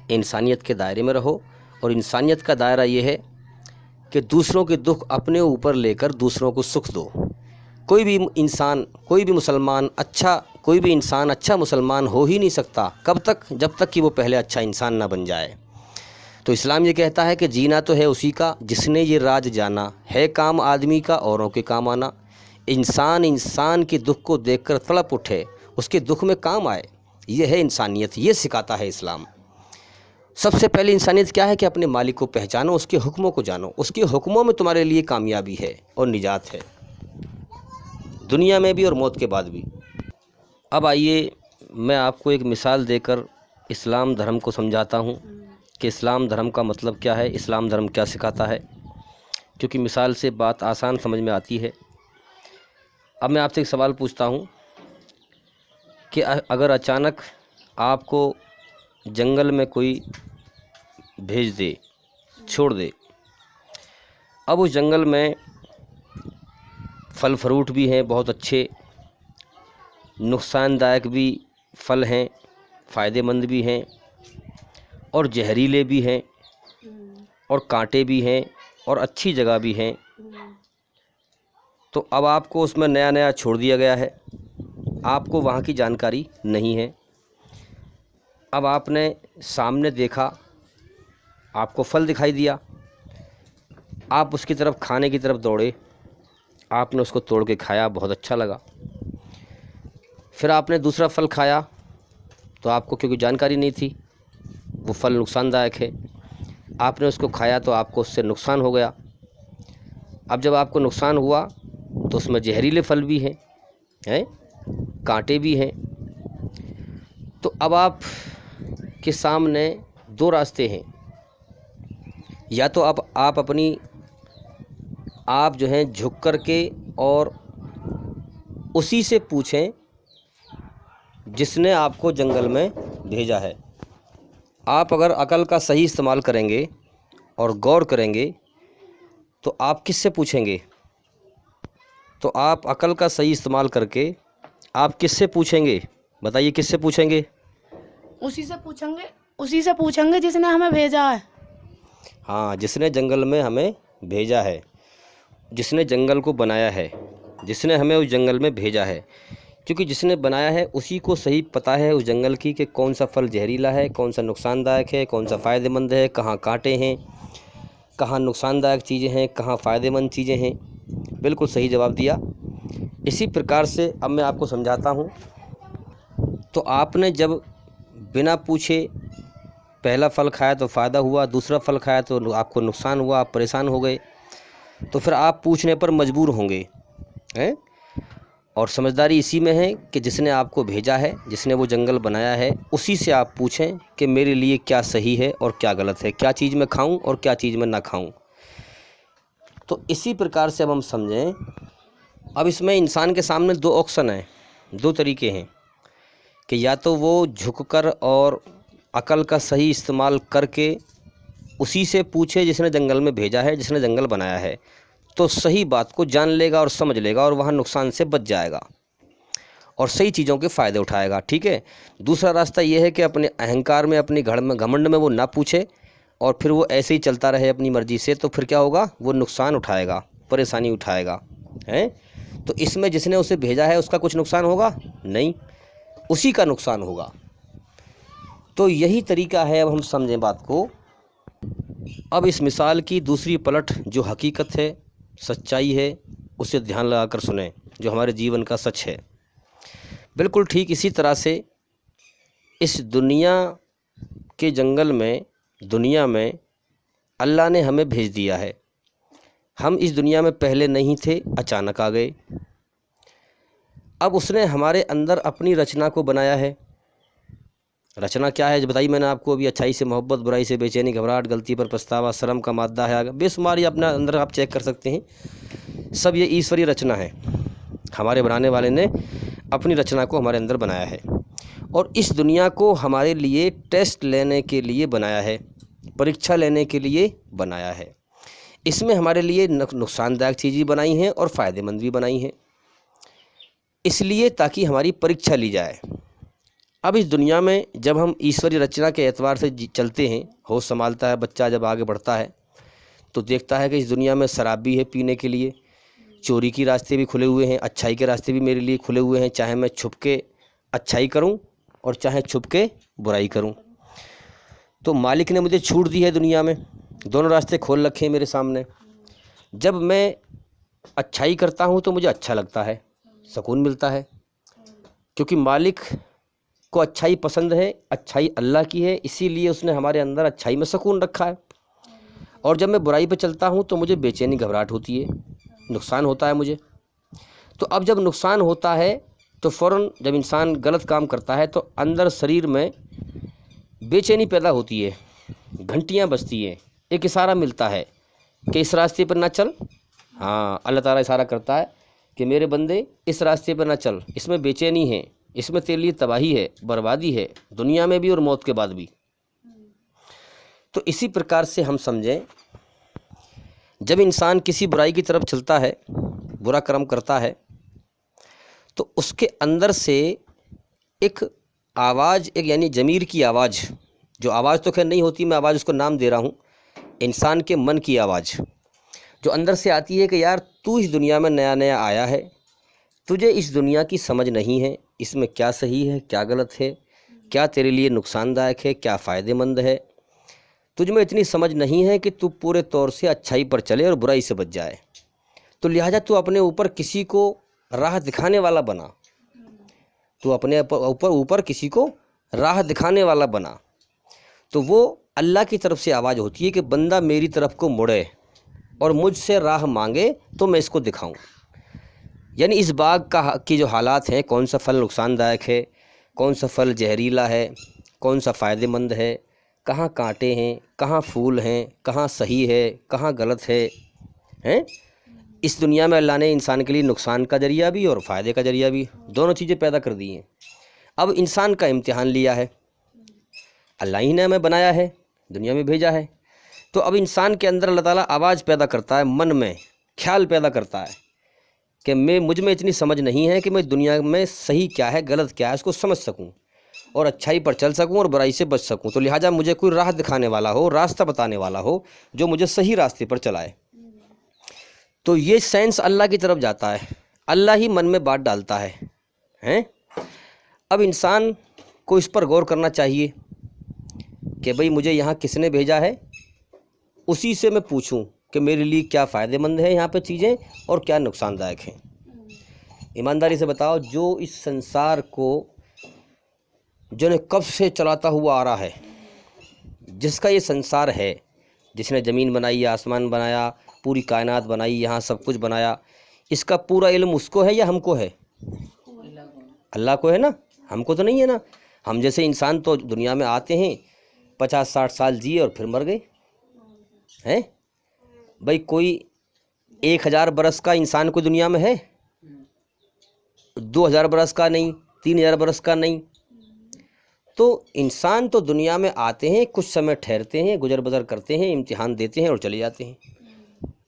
انسانیت کے دائرے میں رہو، اور انسانیت کا دائرہ یہ ہے کہ دوسروں کے دکھ اپنے اوپر لے کر دوسروں کو سکھ دو۔ کوئی بھی انسان اچھا مسلمان ہو ہی نہیں سکتا، کب تک؟ جب تک کہ وہ پہلے اچھا انسان نہ بن جائے۔ تو اسلام یہ کہتا ہے کہ جینا تو ہے اسی کا جس نے یہ راج جانا ہے، کام آدمی کا اوروں کے کام آنا۔ انسان کے دکھ کو دیکھ کر تڑپ اٹھے، اس کے دکھ میں کام آئے، یہ ہے انسانیت، یہ سکھاتا ہے اسلام۔ سب سے پہلے انسانیت کیا ہے کہ اپنے مالک کو پہچانو، اس کے حکموں کو جانو، اس کے حکموں میں تمہارے لیے کامیابی ہے اور نجات ہے، دنیا میں بھی اور موت کے بعد بھی۔ اب آئیے میں آپ کو ایک مثال دے کر اسلام دھرم کو سمجھاتا ہوں کہ اسلام دھرم کا مطلب کیا ہے، اسلام دھرم کیا سکھاتا ہے، کیونکہ مثال سے بات آسان سمجھ میں آتی ہے۔ اب میں آپ سے ایک سوال پوچھتا ہوں کہ اگر اچانک آپ کو جنگل میں کوئی بھیج دے، چھوڑ دے، اب اس جنگل میں پھل فروٹ بھی ہیں بہت اچھے، نقصان دائق بھی پھل ہیں، فائدہ مند بھی ہیں، اور زہریلے بھی ہیں، اور کانٹے بھی ہیں، اور اچھی جگہ بھی ہیں۔ تو اب آپ کو اس میں نیا چھوڑ دیا گیا ہے، آپ کو وہاں کی جانکاری نہیں ہے۔ اب آپ نے سامنے دیکھا، آپ کو پھل دکھائی دیا، آپ اس کی طرف کھانے کی طرف دوڑے، آپ نے اس کو توڑ کے کھایا، بہت اچھا لگا۔ پھر آپ نے دوسرا پھل کھایا تو آپ کو کیونکہ جانکاری نہیں تھی وہ پھل نقصان دائق ہے، آپ نے اس کو کھایا تو آپ کو اس سے نقصان ہو گیا۔ اب جب آپ کو نقصان ہوا تو اس میں زہریلے پھل بھی ہیں، کانٹے بھی ہیں۔ تو اب آپ کے سامنے دو راستے ہیں، یا تو آپ جو ہیں جھک کر کے اور اسی سے پوچھیں جس نے آپ کو جنگل میں بھیجا ہے۔ آپ اگر عقل کا صحیح استعمال کریں گے اور غور کریں گے تو آپ کس سے پوچھیں گے؟ تو آپ عقل کا صحیح استعمال کر کے آپ کس سے پوچھیں گے؟ بتائیے کس سے پوچھیں گے؟ اسی سے پوچھیں گے جس نے ہمیں بھیجا ہے۔ ہاں، جس نے جنگل میں ہمیں بھیجا ہے، جس نے جنگل کو بنایا ہے، جس نے ہمیں اس جنگل میں بھیجا ہے، کیونکہ جس نے بنایا ہے اسی کو صحیح پتہ ہے اس جنگل کی کہ کون سا پھل زہریلا ہے، کون سا نقصان دائک ہے، کون سا فائدہ مند ہے، کہاں کانٹے ہیں، کہاں نقصان دائک چیزیں ہیں، کہاں فائدہ مند چیزیں ہیں۔ بالکل صحیح جواب دیا۔ اسی پرکار سے اب میں آپ کو سمجھاتا ہوں۔ تو آپ نے جب بنا پوچھے پہلا پھل کھایا تو فائدہ ہوا، دوسرا پھل کھایا تو آپ کو نقصان ہوا، آپ پریشان ہو گئے، تو پھر آپ پوچھنے پر مجبور ہوں گے ہیں۔ اور سمجھداری اسی میں ہے کہ جس نے آپ کو بھیجا ہے، جس نے وہ جنگل بنایا ہے، اسی سے آپ پوچھیں کہ میرے لیے کیا صحیح ہے اور کیا غلط ہے، کیا چیز میں کھاؤں اور کیا چیز میں نہ کھاؤں۔ تو اسی پرکار سے اب ہم سمجھیں۔ اب اس میں انسان کے سامنے دو آپشن ہیں، دو طریقے ہیں کہ یا تو وہ جھک کر اور عقل کا صحیح استعمال کر کے اسی سے پوچھے جس نے جنگل میں بھیجا ہے، جس نے جنگل بنایا ہے، تو صحیح بات کو جان لے گا اور سمجھ لے گا اور وہاں نقصان سے بچ جائے گا اور صحیح چیزوں کے فائدے اٹھائے گا، ٹھیک ہے۔ دوسرا راستہ یہ ہے کہ اپنے اہنکار میں، اپنی گھمنڈ میں وہ نہ پوچھے اور پھر وہ ایسے ہی چلتا رہے اپنی مرضی سے، تو پھر کیا ہوگا؟ وہ نقصان اٹھائے گا، پریشانی اٹھائے گا، ہیں۔ تو اس میں جس نے اسے بھیجا ہے اس کا کچھ نقصان ہوگا نہیں، اسی کا نقصان ہوگا۔ تو یہی طریقہ ہے۔ اب ہم سمجھیں بات کو۔ اب اس مثال کی دوسری پلٹ جو حقیقت ہے، سچائی ہے، اسے دھیان لگا کر سنیں، جو ہمارے جیون کا سچ ہے۔ بالکل ٹھیک اسی طرح سے اس دنیا کے جنگل میں، دنیا میں اللہ نے ہمیں بھیج دیا ہے۔ ہم اس دنیا میں پہلے نہیں تھے، اچانک آ گئے۔ اب اس نے ہمارے اندر اپنی رچنا کو بنایا ہے۔ رچنا کیا ہے جو بتائی میں نے آپ کو ابھی؟ اچھائی سے محبت، برائی سے بے چینی، گھبراہٹ، غلطی پر پچھتاوا، شرم کا مادہ ہے، بے شمار یہ اپنا اندر آپ چیک کر سکتے ہیں۔ سب یہ ایشوری رچنا ہے، ہمارے بنانے والے نے اپنی رچنا کو ہمارے اندر بنایا ہے، اور اس دنیا کو ہمارے لیے ٹیسٹ لینے کے لیے بنایا ہے، پریکچھا لینے کے لیے بنایا ہے۔ اس میں ہمارے لیے نقصان دائک چیزیں بنائی ہیں اور فائدہ مند بھی بنائی ہیں، اس لیے تاکہ ہماری پریکچھا لی جائے۔ اب اس دنیا میں جب ہم ایشوری رچنا کے اعتبار سے چلتے ہیں، ہوش سنبھالتا ہے بچہ، جب آگے بڑھتا ہے تو دیکھتا ہے کہ اس دنیا میں شراب بھی ہے پینے کے لیے، چوری کے راستے بھی کھلے ہوئے ہیں، اچھائی کے راستے بھی میرے لیے کھلے ہوئے ہیں، چاہے میں چھپ کے اچھائی کروں اور چاہے چھپ کے برائی کروں۔ تو مالک نے مجھے چھوٹ دی ہے، دنیا میں دونوں راستے کھول رکھے ہیں میرے سامنے۔ جب میں اچھائی کرتا ہوں تو مجھے اچھا لگتا ہے، سکون ملتا ہے، کیونکہ مالک کو اچھائی پسند ہے، اچھائی اللہ کی ہے، اسی لیے اس نے ہمارے اندر اچھائی میں سکون رکھا ہے۔ اور جب میں برائی پہ چلتا ہوں تو مجھے بے چینی، گھبراہٹ ہوتی ہے، نقصان ہوتا ہے مجھے۔ تو اب جب نقصان ہوتا ہے تو فوراً جب انسان غلط کام کرتا ہے تو اندر شریر میں بے چینی پیدا ہوتی ہے، گھنٹیاں بجتی ہیں، ایک اشارہ ملتا ہے کہ اس راستے پر نہ چل۔ ہاں، اللہ تعالیٰ اشارہ کرتا ہے کہ میرے بندے اس راستے پر نہ چل، اس میں بے چینی ہے، اس میں تیرے لیے تباہی ہے، بربادی ہے، دنیا میں بھی اور موت کے بعد بھی۔ تو اسی پرکار سے ہم سمجھیں، جب انسان کسی برائی کی طرف چلتا ہے، برا کرم کرتا ہے، تو اس کے اندر سے ایک آواز، ایک یعنی ضمیر کی آواز، جو آواز تو خیر نہیں ہوتی، میں آواز اس کو نام دے رہا ہوں، انسان کے من کی آواز جو اندر سے آتی ہے کہ یار تو اس دنیا میں نیا نیا آیا ہے، تجھے اس دنیا کی سمجھ نہیں ہے، اس میں کیا صحیح ہے، کیا غلط ہے، کیا تیرے لیے نقصان دائک ہے، کیا فائدہ مند ہے، تجھ میں اتنی سمجھ نہیں ہے کہ تو پورے طور سے اچھائی پر چلے اور برائی سے بچ جائے۔ تو لہٰذا تو اپنے اوپر کسی کو راہ دکھانے والا بنا، تو اپنے اوپر کسی کو راہ دکھانے والا بنا۔ تو وہ اللہ کی طرف سے آواز ہوتی ہے کہ بندہ میری طرف کو مڑے اور مجھ سے راہ مانگے تو میں اس کو دکھاؤں۔ یعنی اس باغ کی جو حالات ہیں، کون سا پھل نقصان دائک ہے، کون سا پھل زہریلا ہے، کون سا فائدہ مند ہے، کہاں کانٹے ہیں، کہاں پھول ہیں، کہاں صحیح ہے، کہاں غلط ہے، ہیں۔ اس دنیا میں اللہ نے انسان کے لیے نقصان کا ذریعہ بھی اور فائدے کا ذریعہ بھی، دونوں چیزیں پیدا کر دی ہیں۔ اب انسان کا امتحان لیا ہے، اللہ ہی نے ہمیں بنایا ہے، دنیا میں بھیجا ہے، تو اب انسان کے اندر اللہ تعالیٰ آواز پیدا کرتا ہے، من میں خیال پیدا کرتا ہے کہ مجھ میں اتنی سمجھ نہیں ہے کہ میں دنیا میں صحیح کیا ہے غلط کیا ہے اس کو سمجھ سکوں اور اچھائی پر چل سکوں اور برائی سے بچ سکوں، تو لہٰذا مجھے کوئی راہ دکھانے والا ہو، راستہ بتانے والا ہو جو مجھے صحیح راستے پر چلائے۔ تو یہ سینس اللہ کی طرف جاتا ہے، اللہ ہی من میں بات ڈالتا ہے۔ اب انسان کو اس پر غور کرنا چاہیے کہ بھئی مجھے یہاں کس نے بھیجا ہے، اسی سے میں پوچھوں کہ میرے لیے کیا فائدہ مند ہے یہاں پہ چیزیں اور کیا نقصان دائق ہیں۔ ایمانداری سے بتاؤ، جو اس سنسار کو جو نے کب سے چلاتا ہوا آ رہا ہے، جس کا یہ سنسار ہے، جس نے زمین بنائی، آسمان بنایا، پوری کائنات بنائی، یہاں سب کچھ بنایا، اس کا پورا علم اس کو ہے یا ہم کو ہے؟ اللہ کو ہے نا، ہم کو تو نہیں ہے نا۔ ہم جیسے انسان تو دنیا میں آتے ہیں 50-60 سال جیے اور پھر مر گئے ہیں۔ بھئی کوئی 1000 برس کا انسان کوئی دنیا میں ہے؟ 2000 برس کا نہیں، 3000 برس کا نہیں۔ تو انسان تو دنیا میں آتے ہیں، کچھ سمے ٹھہرتے ہیں، گزر بسر کرتے ہیں، امتحان دیتے ہیں اور چلے جاتے ہیں۔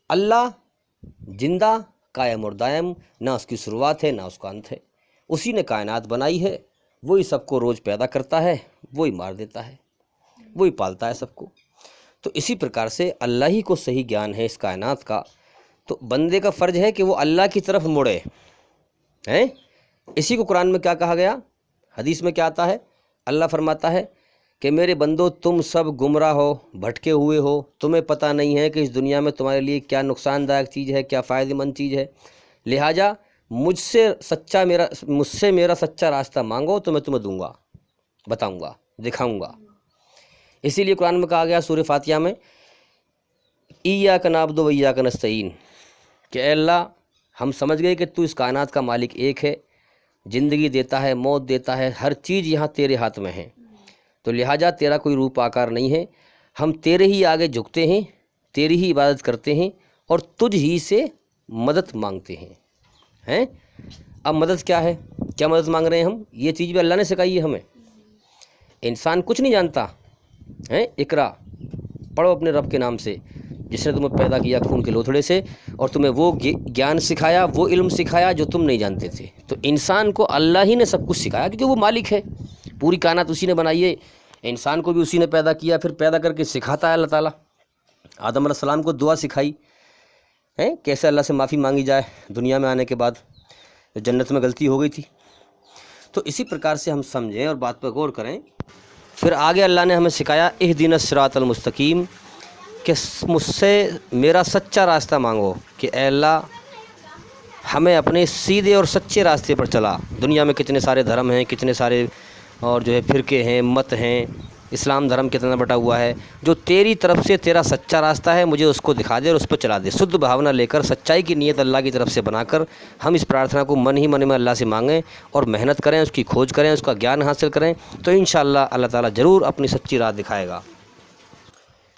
اللہ زندہ قائم اور دائم، نہ اس کی شروعات ہے نہ اس کا انت ہے۔ اسی نے کائنات بنائی ہے، وہی سب کو روز پیدا کرتا ہے، وہی مار دیتا ہے، وہی پالتا ہے سب کو۔ تو اسی پرکار سے اللہ ہی کو صحیح گیان ہے اس کائنات کا، تو بندے کا فرض ہے کہ وہ اللہ کی طرف مڑے ہیں۔ اسی کو قرآن میں کیا کہا گیا، حدیث میں کیا آتا ہے؟ اللہ فرماتا ہے کہ میرے بندو تم سب گمراہ ہو، بھٹکے ہوئے ہو، تمہیں پتہ نہیں ہے کہ اس دنیا میں تمہارے لیے کیا نقصان دائق چیز ہے، کیا فائدہ مند چیز ہے، لہٰذا مجھ سے میرا سچا راستہ مانگو تو میں تمہیں دوں گا، بتاؤں گا، دکھاؤں گا۔ اسی لیے قرآن میں کہا گیا سورہ فاتحہ میں، ایاک نعبد و ایاک نستعین، کہ اے اللہ ہم سمجھ گئے کہ تو اس کائنات کا مالک ایک ہے، زندگی دیتا ہے، موت دیتا ہے، ہر چیز یہاں تیرے ہاتھ میں ہے، تو لہٰذا تیرا کوئی روپ آکار نہیں ہے، ہم تیرے ہی آگے جھکتے ہیں، تیری ہی عبادت کرتے ہیں اور تجھ ہی سے مدد مانگتے ہیں۔ اب مدد کیا ہے، کیا مدد مانگ رہے ہیں ہم؟ یہ چیز بھی اللہ نے سکھائی ہے ہمیں۔ انسان کچھ نہیں جانتا ہے، اقرا پڑھو اپنے رب کے نام سے جس نے تمہیں پیدا کیا خون کے لوتھڑے سے اور تمہیں وہ گیان سکھایا، وہ علم سکھایا جو تم نہیں جانتے تھے۔ تو انسان کو اللہ ہی نے سب کچھ سکھایا کیونکہ وہ مالک ہے، پوری کائنات اسی نے بنائی ہے، انسان کو بھی اسی نے پیدا کیا، پھر پیدا کر کے سکھاتا ہے اللہ تعالیٰ۔ آدم علیہ السلام کو دعا سکھائی ہے، کیسے اللہ سے معافی مانگی جائے دنیا میں آنے کے بعد، جنت میں غلطی ہو گئی تھی۔ تو اسی پرکار سے ہم سمجھیں اور بات پر غور کریں۔ پھر آگے اللہ نے ہمیں سکھایا اہدنا الصراط المستقیم، کہ مجھ سے میرا سچا راستہ مانگو، کہ اے اللہ ہمیں اپنے سیدھے اور سچے راستے پر چلا۔ دنیا میں کتنے سارے دھرم ہیں، کتنے سارے اور جو ہے فرقے ہیں، مت ہیں، اسلام دھرم کتنا بٹا ہوا ہے، جو تیری طرف سے تیرا سچا راستہ ہے مجھے اس کو دکھا دے اور اس پہ چلا دے۔ شدھ بھاونا لے کر، سچائی کی نیت اللہ کی طرف سے بنا کر ہم اس پرارتھنا کو من ہی من میں اللہ سے مانگیں اور محنت کریں، اس کی کھوج کریں، اس کا گیان حاصل کریں، تو انشاءاللہ اللہ تعالیٰ ضرور اپنی سچی راہ دکھائے گا۔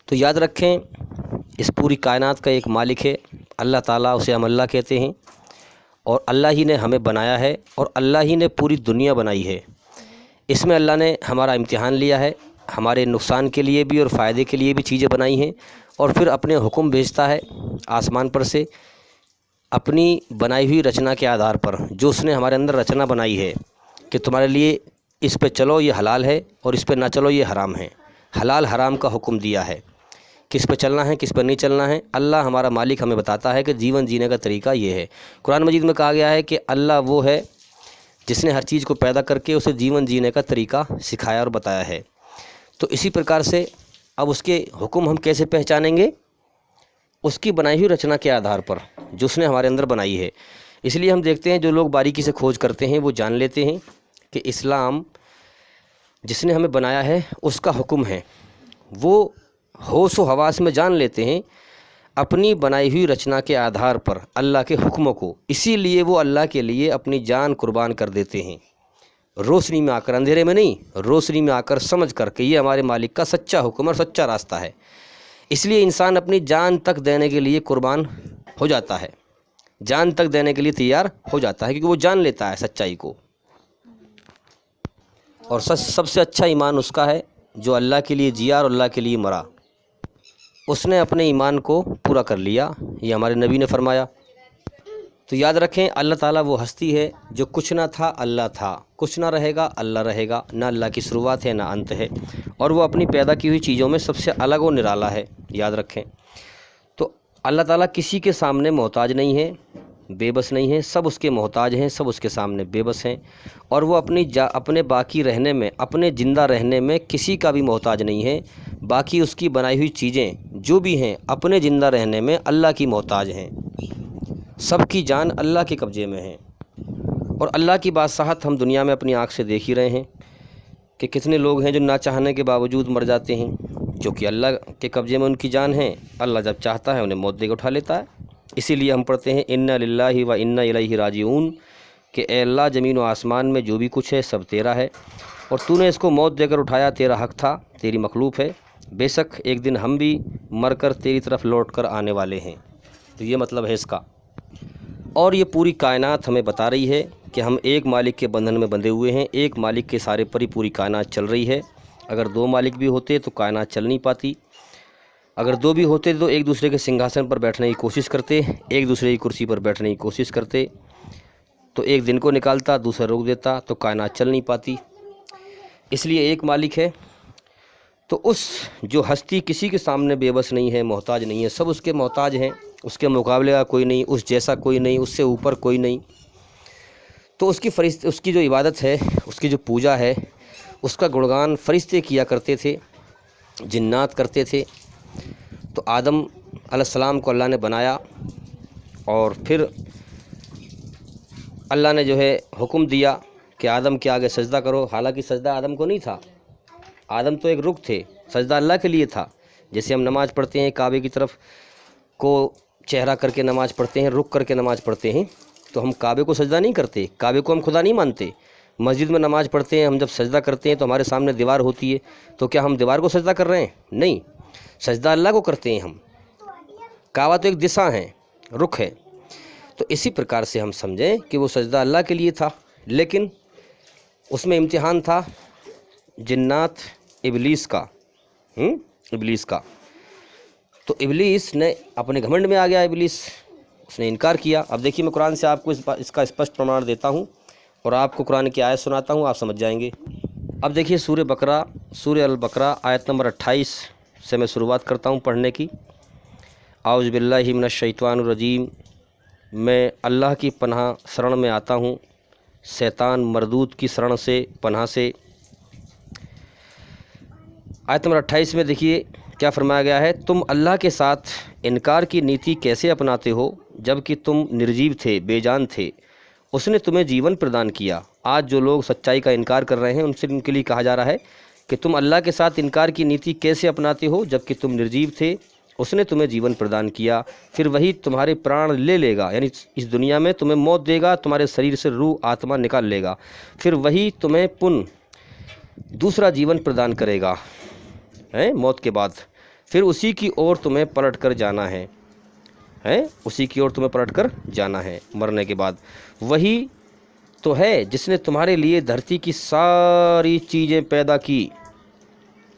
تو یاد رکھیں اس پوری کائنات کا ایک مالک ہے اللہ تعالیٰ، اسے ہم اللہ کہتے ہیں، اور اللہ ہی نے ہمیں بنایا ہے اور اللہ ہی نے پوری دنیا بنائی ہے۔ اس میں اللہ نے ہمارا امتحان لیا ہے، ہمارے نقصان کے لیے بھی اور فائدے کے لیے بھی چیزیں بنائی ہیں، اور پھر اپنے حکم بھیجتا ہے آسمان پر سے اپنی بنائی ہوئی رچنا کے آدھار پر، جو اس نے ہمارے اندر رچنا بنائی ہے کہ تمہارے لیے اس پہ چلو یہ حلال ہے اور اس پہ نہ چلو یہ حرام ہے، حلال حرام کا حکم دیا ہے، کس پہ چلنا ہے کس پہ نہیں چلنا ہے۔ اللہ ہمارا مالک ہمیں بتاتا ہے کہ جیون جینے کا طریقہ یہ ہے۔ قرآن مجید میں کہا گیا ہے کہ اللہ وہ ہے جس نے ہر چیز کو پیدا کر کے اسے جیون جینے کا طریقہ سکھایا اور بتایا ہے۔ تو اسی پرکار سے اب اس کے حکم ہم کیسے پہچانیں گے؟ اس کی بنائی ہوئی رچنا کے آدھار پر جو اس نے ہمارے اندر بنائی ہے۔ اس لیے ہم دیکھتے ہیں جو لوگ باریکی سے کھوج کرتے ہیں وہ جان لیتے ہیں کہ اسلام جس نے ہمیں بنایا ہے اس کا حکم ہے، وہ ہوش و حواس میں جان لیتے ہیں اپنی بنائی ہوئی رچنا کے آدھار پر اللہ کے حکموں کو، اسی لیے وہ اللہ کے لیے اپنی جان قربان کر دیتے ہیں، روشنی میں آ کر، اندھیرے میں نہیں، روشنی میں آ کر سمجھ کر کہ یہ ہمارے مالک کا سچا حکم اور سچا راستہ ہے۔ اس لیے انسان اپنی جان تک دینے کے لیے قربان ہو جاتا ہے، جان تک دینے کے لیے تیار ہو جاتا ہے، کیونکہ وہ جان لیتا ہے سچائی کو۔ اور سب سے اچھا ایمان اس کا ہے جو اللہ کے لیے جیا اور اللہ کے لیے مرا، اس نے اپنے ایمان کو پورا کر لیا، یہ ہمارے نبی نے فرمایا۔ تو یاد رکھیں اللہ تعالیٰ وہ ہستی ہے جو کچھ نہ تھا اللہ تھا، کچھ نہ رہے گا اللہ رہے گا، نہ اللہ کی شروعات ہے نہ انت ہے، اور وہ اپنی پیدا کی ہوئی چیزوں میں سب سے الگ و نرالا ہے، یاد رکھیں۔ تو اللہ تعالیٰ کسی کے سامنے محتاج نہیں ہے، بے بس نہیں ہے، سب اس کے محتاج ہیں، سب اس کے سامنے بے بس ہیں، اور وہ اپنے باقی رہنے میں، اپنے زندہ رہنے میں کسی کا بھی محتاج نہیں ہے، باقی اس کی بنائی ہوئی چیزیں جو بھی ہیں اپنے زندہ رہنے میں اللہ کی محتاج ہیں، سب کی جان اللہ کے قبضے میں ہے۔ اور اللہ کی بادشاہت ہم دنیا میں اپنی آنکھ سے دیکھ ہی رہے ہیں کہ کتنے لوگ ہیں جو نہ چاہنے کے باوجود مر جاتے ہیں، جو کہ اللہ کے قبضے میں ان کی جان ہے، اللہ جب چاہتا ہے انہیں موت دے کے اٹھا لیتا ہے۔ اسی لیے ہم پڑھتے ہیں انا للہ و انا الیہ راجعون، کہ اے اللہ زمین و آسمان میں جو بھی کچھ ہے سب تیرا ہے، اور تو نے اس کو موت دے کر اٹھایا، تیرا حق تھا، تیری مخلوق ہے، بے شک ایک دن ہم بھی مر کر تیری طرف لوٹ کر آنے والے ہیں۔ تو یہ مطلب ہے اس کا۔ اور یہ پوری کائنات ہمیں بتا رہی ہے کہ ہم ایک مالک کے بندھن میں بندھے ہوئے ہیں، ایک مالک کے سارے پر ہی پوری کائنات چل رہی ہے۔ اگر دو مالک بھی ہوتے تو کائنات چل نہیں پاتی، اگر دو بھی ہوتے تو ایک دوسرے کے سنگھاسن پر بیٹھنے کی کوشش کرتے، ایک دوسرے کی کرسی پر بیٹھنے کی کوشش کرتے، تو ایک دن کو نکالتا دوسرا روک دیتا تو کائنات چل نہیں پاتی۔ اس لیے ایک مالک ہے، تو اس جو ہستی کسی کے سامنے بے بس نہیں ہے، محتاج نہیں ہے، سب اس کے محتاج ہیں، اس کے مقابلے کا کوئی نہیں، اس جیسا کوئی نہیں، اس سے اوپر کوئی نہیں، تو اس کی جو عبادت ہے، اس کی جو پوجا ہے، اس کا گنگان فرشتے کیا کرتے تھے، جنات کرتے تھے۔ تو آدم علیہ السلام کو اللہ نے بنایا، اور پھر اللہ نے جو ہے حکم دیا کہ آدم کے آگے سجدہ کرو، حالانکہ سجدہ آدم کو نہیں تھا، آدم تو ایک رخ تھے، سجدہ اللہ کے لیے تھا۔ جیسے ہم نماز پڑھتے ہیں، کعبے کی طرف کو چہرہ کر کے نماز پڑھتے ہیں، رخ کر کے نماز پڑھتے ہیں، تو ہم کعبے کو سجدہ نہیں کرتے، کعبے کو ہم خدا نہیں مانتے۔ مسجد میں نماز پڑھتے ہیں، ہم جب سجدہ کرتے ہیں تو ہمارے سامنے دیوار ہوتی ہے، تو کیا ہم دیوار کو سجدہ کر رہے ہیں؟ نہیں، سجدہ اللہ کو کرتے ہیں ہم۔ کعبہ تو ایک دشا ہے، رخ ہے۔ تو اسی پرکار سے ہم سمجھیں کہ وہ سجدہ اللہ کے لیے تھا، لیکن اس میں امتحان تھا جنات ابلیس کا، ابلیس کا۔ تو ابلیس نے اپنے گھمنڈ میں آ گیا، ابلیس اس نے انکار کیا۔ اب دیکھیے میں قرآن سے آپ کو اس کا اسپشٹ پرمان دیتا ہوں، اور آپ کو قرآن کی آیت سناتا ہوں، آپ سمجھ جائیں گے۔ اب دیکھیے سورہ البقرہ آیت نمبر 28 سے میں شروعات کرتا ہوں پڑھنے کی۔ اعوذ باللہ من الشیطان الرجیم، میں اللہ کی پناہ شرن میں آتا ہوں، شیطان مردود کی شرن سے، پناہ سے۔ آیت نمبر 28 میں دیکھیے کیا فرمایا گیا ہے، تم اللہ کے ساتھ انکار کی نیتی کیسے اپناتے ہو جب کہ تم نرجیو تھے، بے جان تھے، اس نے تمہیں جیون پردان کیا۔ آج جو لوگ سچائی کا انکار کر رہے ہیں ان کے لیے کہا جا رہا ہے کہ تم اللہ کے ساتھ انکار کی نیتی کیسے اپناتے ہو جب کہ تم نرجیو تھے، اس نے تمہیں جیون پردان کیا، پھر وہی تمہارے پران لے لے گا، یعنی اس دنیا میں تمہیں موت دے گا، تمہارے شریر سے روح آتما نکال لے گا، پھر وہی تمہیں دوسرا جیون پردان کرے گا موت کے بعد، پھر اسی کی اور تمہیں پلٹ کر جانا ہے، اسی کی اور تمہیں پلٹ کر جانا ہے مرنے کے بعد۔ وہی تو ہے جس نے تمہارے لیے دھرتی کی ساری چیزیں پیدا کی،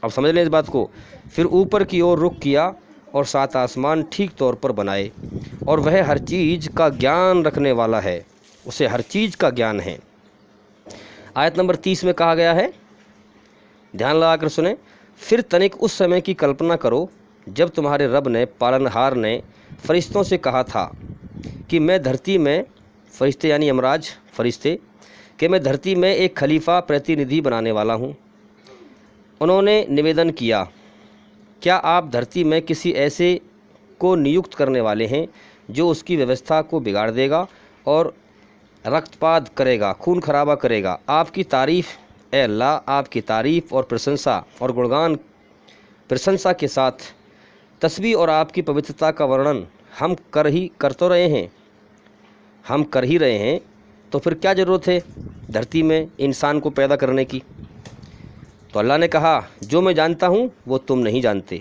اب سمجھ لیں اس بات کو، پھر اوپر کی اور رخ کیا اور 7 آسمان ٹھیک طور پر بنائے، اور وہ ہر چیز کا گیان رکھنے والا ہے، اسے ہر چیز کا گیان ہے۔ آیت نمبر 30 میں کہا گیا ہے، دھیان لگا کر سنیں، پھر تنک اس سمے کی کلپنا کرو جب تمہارے رب نے پالنہار نے فرشتوں سے کہا تھا کہ میں دھرتی میں، فرشتے یعنی امراج فرشتے، کہ میں دھرتی میں ایک خلیفہ پرتیندھی بنانے والا ہوں۔ انہوں نے نویدن کیا، کیا آپ دھرتی میں کسی ایسے کو نیوکت کرنے والے ہیں جو اس کی ویوستھا کو بگاڑ دے گا اور رکت پات کرے گا، خون خرابہ کرے گا؟ آپ کی تعریف اے اللہ، آپ کی تعریف اور پرشنسا اور گنگان پرشنسا کے ساتھ تسبیح اور آپ کی پوترتا کا ورنن ہم کر ہی رہے ہیں، تو پھر کیا ضرورت ہے دھرتی میں انسان کو پیدا کرنے کی؟ تو اللہ نے کہا، جو میں جانتا ہوں وہ تم نہیں جانتے۔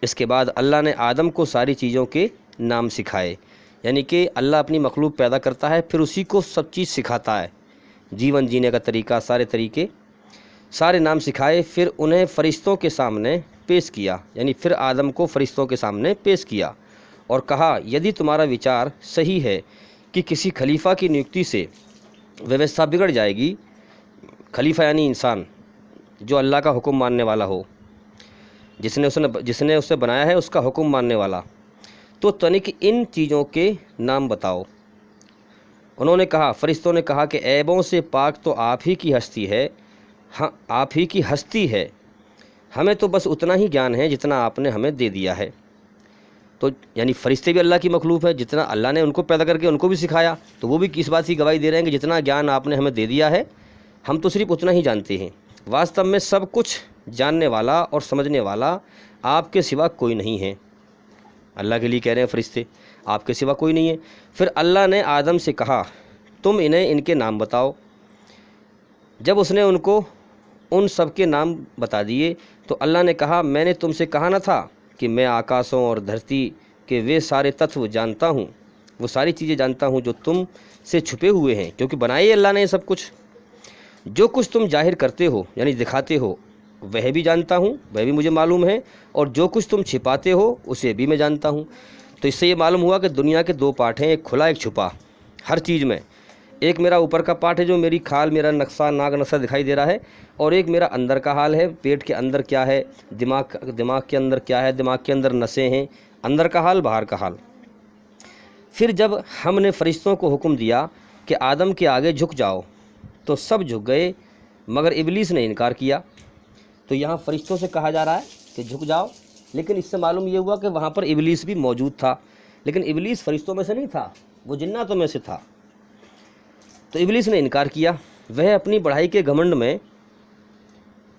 اس کے بعد اللہ نے آدم کو ساری چیزوں کے نام سکھائے، یعنی کہ اللہ اپنی مخلوق پیدا کرتا ہے، پھر اسی کو سب چیز سکھاتا ہے، جیون جینے کا طریقہ، سارے نام سکھائے، پھر انہیں فرشتوں کے سامنے پیش کیا، یعنی پھر آدم کو فرشتوں کے سامنے پیش کیا اور کہا، یدی تمہارا وچار صحیح ہے کہ کسی خلیفہ کی نیوکتی سے ویوستھا بگڑ جائے گی، خلیفہ یعنی انسان جو اللہ کا حکم ماننے والا ہو، جس نے اسے بنایا ہے اس کا حکم ماننے والا، تو تنک ان چیزوں کے نام بتاؤ۔ انہوں نے کہا، فرشتوں نے کہا کہ عیبوں سے پاک تو آپ ہی کی ہستی ہے، ہاں آپ ہی کی ہستی ہے، ہمیں تو بس اتنا ہی گیان ہے جتنا آپ نے ہمیں دے دیا ہے۔ تو یعنی فرشتے بھی اللہ کی مخلوق ہے، جتنا اللہ نے ان کو پیدا کر کے ان کو بھی سکھایا، تو وہ بھی کس بات کی گواہی دے رہے ہیں کہ جتنا گیان آپ نے ہمیں دے دیا ہے ہم تو صرف اتنا ہی جانتے ہیں، واستو میں سب کچھ جاننے والا اور سمجھنے والا آپ کے سوا کوئی نہیں ہے۔ اللہ کے لیے کہہ رہے ہیں فرشتے، آپ کے سوا کوئی نہیں ہے۔ پھر اللہ نے آدم سے کہا، تم انہیں ان کے نام بتاؤ۔ جب اس نے ان کو ان سب کے نام بتا دیے تو اللہ نے کہا، میں نے تم سے کہا نہ تھا کہ میں آکاشوں اور دھرتی کے وہ سارے تتو جانتا ہوں، وہ ساری چیزیں جانتا ہوں جو تم سے چھپے ہوئے ہیں، کیونکہ بنائی اللہ نے یہ سب کچھ۔ جو کچھ تم ظاہر کرتے ہو یعنی دکھاتے ہو وہ بھی جانتا ہوں، وہ بھی مجھے معلوم ہے، اور جو کچھ تم چھپاتے ہو اسے بھی میں جانتا ہوں۔ تو اس سے یہ معلوم ہوا کہ دنیا کے دو پارٹ ہیں، ایک کھلا ایک چھپا، ہر چیز میں۔ ایک میرا اوپر کا پارٹ ہے جو میری کھال، میرا نقشہ، ناک نقشہ دکھائی دے رہا ہے، اور ایک میرا اندر کا حال ہے، پیٹ کے اندر کیا ہے، دماغ کے اندر کیا ہے، دماغ کے اندر نسیں ہیں، اندر کا حال، باہر کا حال۔ پھر جب ہم نے فرشتوں کو حکم دیا کہ آدم کے آگے جھک جاؤ تو سب جھک گئے مگر ابلیس نے انکار کیا۔ تو یہاں فرشتوں سے کہا جا رہا ہے کہ جھک جاؤ، لیکن اس سے معلوم یہ ہوا کہ وہاں پر ابلیس بھی موجود تھا، لیکن ابلیس فرشتوں میں سے نہیں تھا، وہ جناتوں میں سے تھا۔ تو ابلیس نے انکار کیا، وہ اپنی بڑائی کے گھمنڈ میں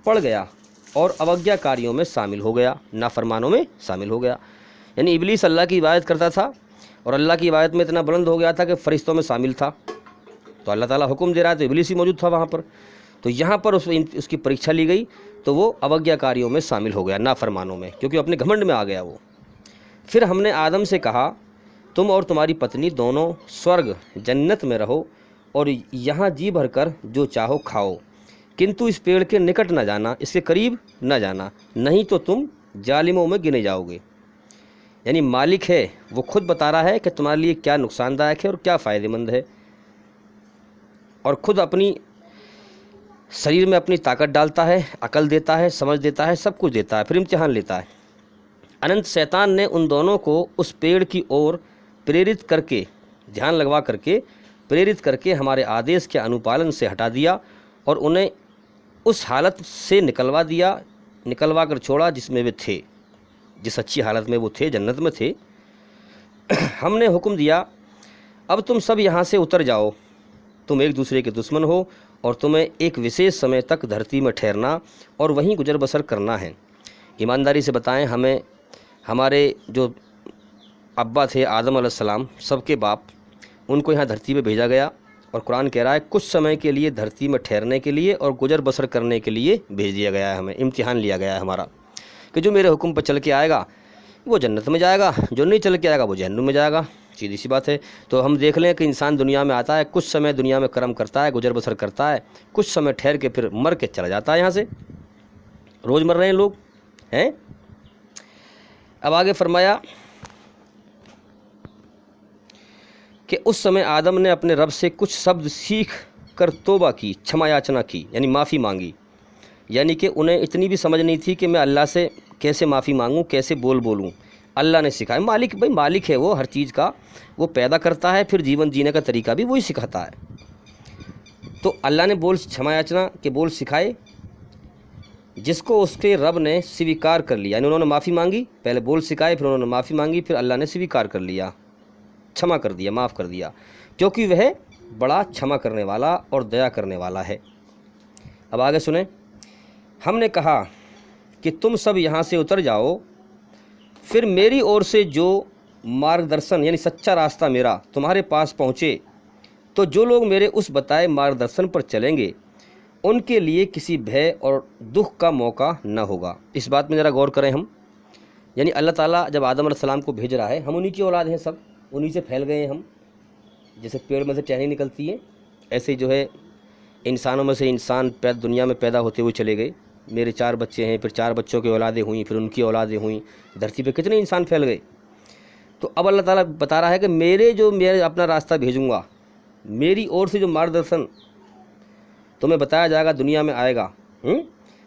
پڑ گیا اور اوگیا کاریوں میں شامل ہو گیا، نافرمانوں میں شامل ہو گیا۔ یعنی ابلیس اللہ کی عبادت کرتا تھا اور اللہ کی عبادت میں اتنا بلند ہو گیا تھا کہ فرشتوں میں شامل تھا، تو اللہ تعالیٰ حکم دے رہا ہے تو ابلیس ہی موجود تھا وہاں پر۔ تو یہاں پر اس کی پریکشا لی گئی تو وہ اوگیا کاریوں میں شامل ہو گیا، نافرمانوں میں، کیونکہ اپنے گھمنڈ میں آ گیا وہ۔ پھر ہم نے آدم سے کہا، تم اور تمہاری پتنی دونوں سورگ جنت میں رہو اور یہاں جی بھر کر جو چاہو کھاؤ، کنتو اس پیڑ کے نکٹ نہ جانا، اس کے قریب نہ جانا، نہیں تو تم ظالموں میں گنے جاؤ گے۔ یعنی مالک ہے وہ خود بتا رہا ہے کہ تمہارے لیے کیا نقصان دائق ہے اور کیا فائدہ مند ہے، اور خود اپنی شریر میں اپنی طاقت ڈالتا ہے، عقل دیتا ہے، سمجھ دیتا ہے، سب کچھ دیتا ہے، پھر امتحان لیتا ہے۔ اننت شیطان نے ان دونوں کو اس پیڑ کی اور پریرت کر کے، دھیان لگوا کر کے، پریرت کر کے ہمارے آدیش کے انوپالن سے ہٹا دیا اور انہیں اس حالت سے نکلوا کر چھوڑا جس میں وہ تھے، جس اچھی حالت میں وہ تھے، جنت میں تھے۔ ہم نے حکم دیا، اب تم سب یہاں سے اتر جاؤ، تم ایک دوسرے کے دشمن ہو اور تمہیں ایک وشیش سمے تک دھرتی میں ٹھہرنا اور وہیں گزر بسر کرنا ہے۔ ایمانداری سے بتائیں، ہمیں ہمارے جو ابا تھے آدم علیہ السلام، سب کے باپ، ان کو یہاں دھرتی پہ بھیجا گیا، اور قرآن کہہ رہا ہے کچھ سمے کے لیے دھرتی میں ٹھہرنے کے لیے اور گزر بسر کرنے کے لیے بھیج دیا گیا ہے، ہمیں امتحان لیا گیا ہے ہمارا، کہ جو میرے حکم پر چل کے آئے گا وہ جنت میں جائے گا، جو نہیں چل کے آئے گا وہ جہنم میں جائے گا، سیدھی سی بات ہے۔ تو ہم دیکھ لیں کہ انسان دنیا میں آتا ہے، کچھ سمے دنیا میں کرم کرتا ہے، گزر بسر کرتا ہے، کچھ سمے ٹھہر کے پھر مر کے چلا جاتا ہے یہاں سے، روز مر رہے ہیں لوگ ہیں۔ اب آگے فرمایا کہ اس سمے آدم نے اپنے رب سے کچھ شبد سیکھ کر توبہ کی، چھما یاچنا کی، یعنی معافی مانگی، یعنی کہ انہیں اتنی بھی سمجھ نہیں تھی کہ میں اللہ سے کیسے معافی مانگوں، کیسے بولوں۔ اللہ نے سکھایا، مالک بھائی مالک ہے وہ ہر چیز کا، وہ پیدا کرتا ہے، پھر جیون جینے کا طریقہ بھی وہی سکھاتا ہے۔ تو اللہ نے چھما یاچنا کے بول سکھائے، جس کو اس کے رب نے سویکار کر لیا، یعنی انہوں نے معافی مانگی، پہلے بول سکھائے، پھر انہوں نے معافی مانگی، پھر اللہ نے سویکار کر لیا، چھما کر دیا، معاف کر دیا، کیونکہ وہ بڑا چھما کرنے والا اور دیا کرنے والا ہے۔ اب آگے سنیں، ہم نے کہا کہ تم سب یہاں سے اتر جاؤ، پھر میری اور سے جو مارگ درشن یعنی سچا راستہ میرا تمہارے پاس پہنچے، تو جو لوگ میرے اس بتائے مارگ درشن پر چلیں گے ان کے لیے کسی بھے اور دکھ کا موقع نہ ہوگا۔ اس بات میں ذرا غور کریں ہم، یعنی اللہ تعالیٰ جب آدم علیہ السلام کو بھیج رہا ہے، ہم انہی کی اولاد ہیں، سب انہی سے پھیل گئے ہیں ہم، جیسے پیڑ میں سے ٹہنی نکلتی ہے ایسے جو ہے انسانوں میں سے انسان دنیا میں پیدا ہوتے ہوئے چلے گئے۔ میرے 4 بچے ہیں، پھر 4 بچوں کی اولادیں ہوئیں، پھر ان کی اولادیں ہوئیں، دھرتی پہ کتنے انسان پھیل گئے۔ تو اب اللہ تعالیٰ بتا رہا ہے کہ میں اپنا راستہ بھیجوں گا، میری اور سے جو مارگدرشن تمہیں بتایا جائے گا دنیا میں آئے گا،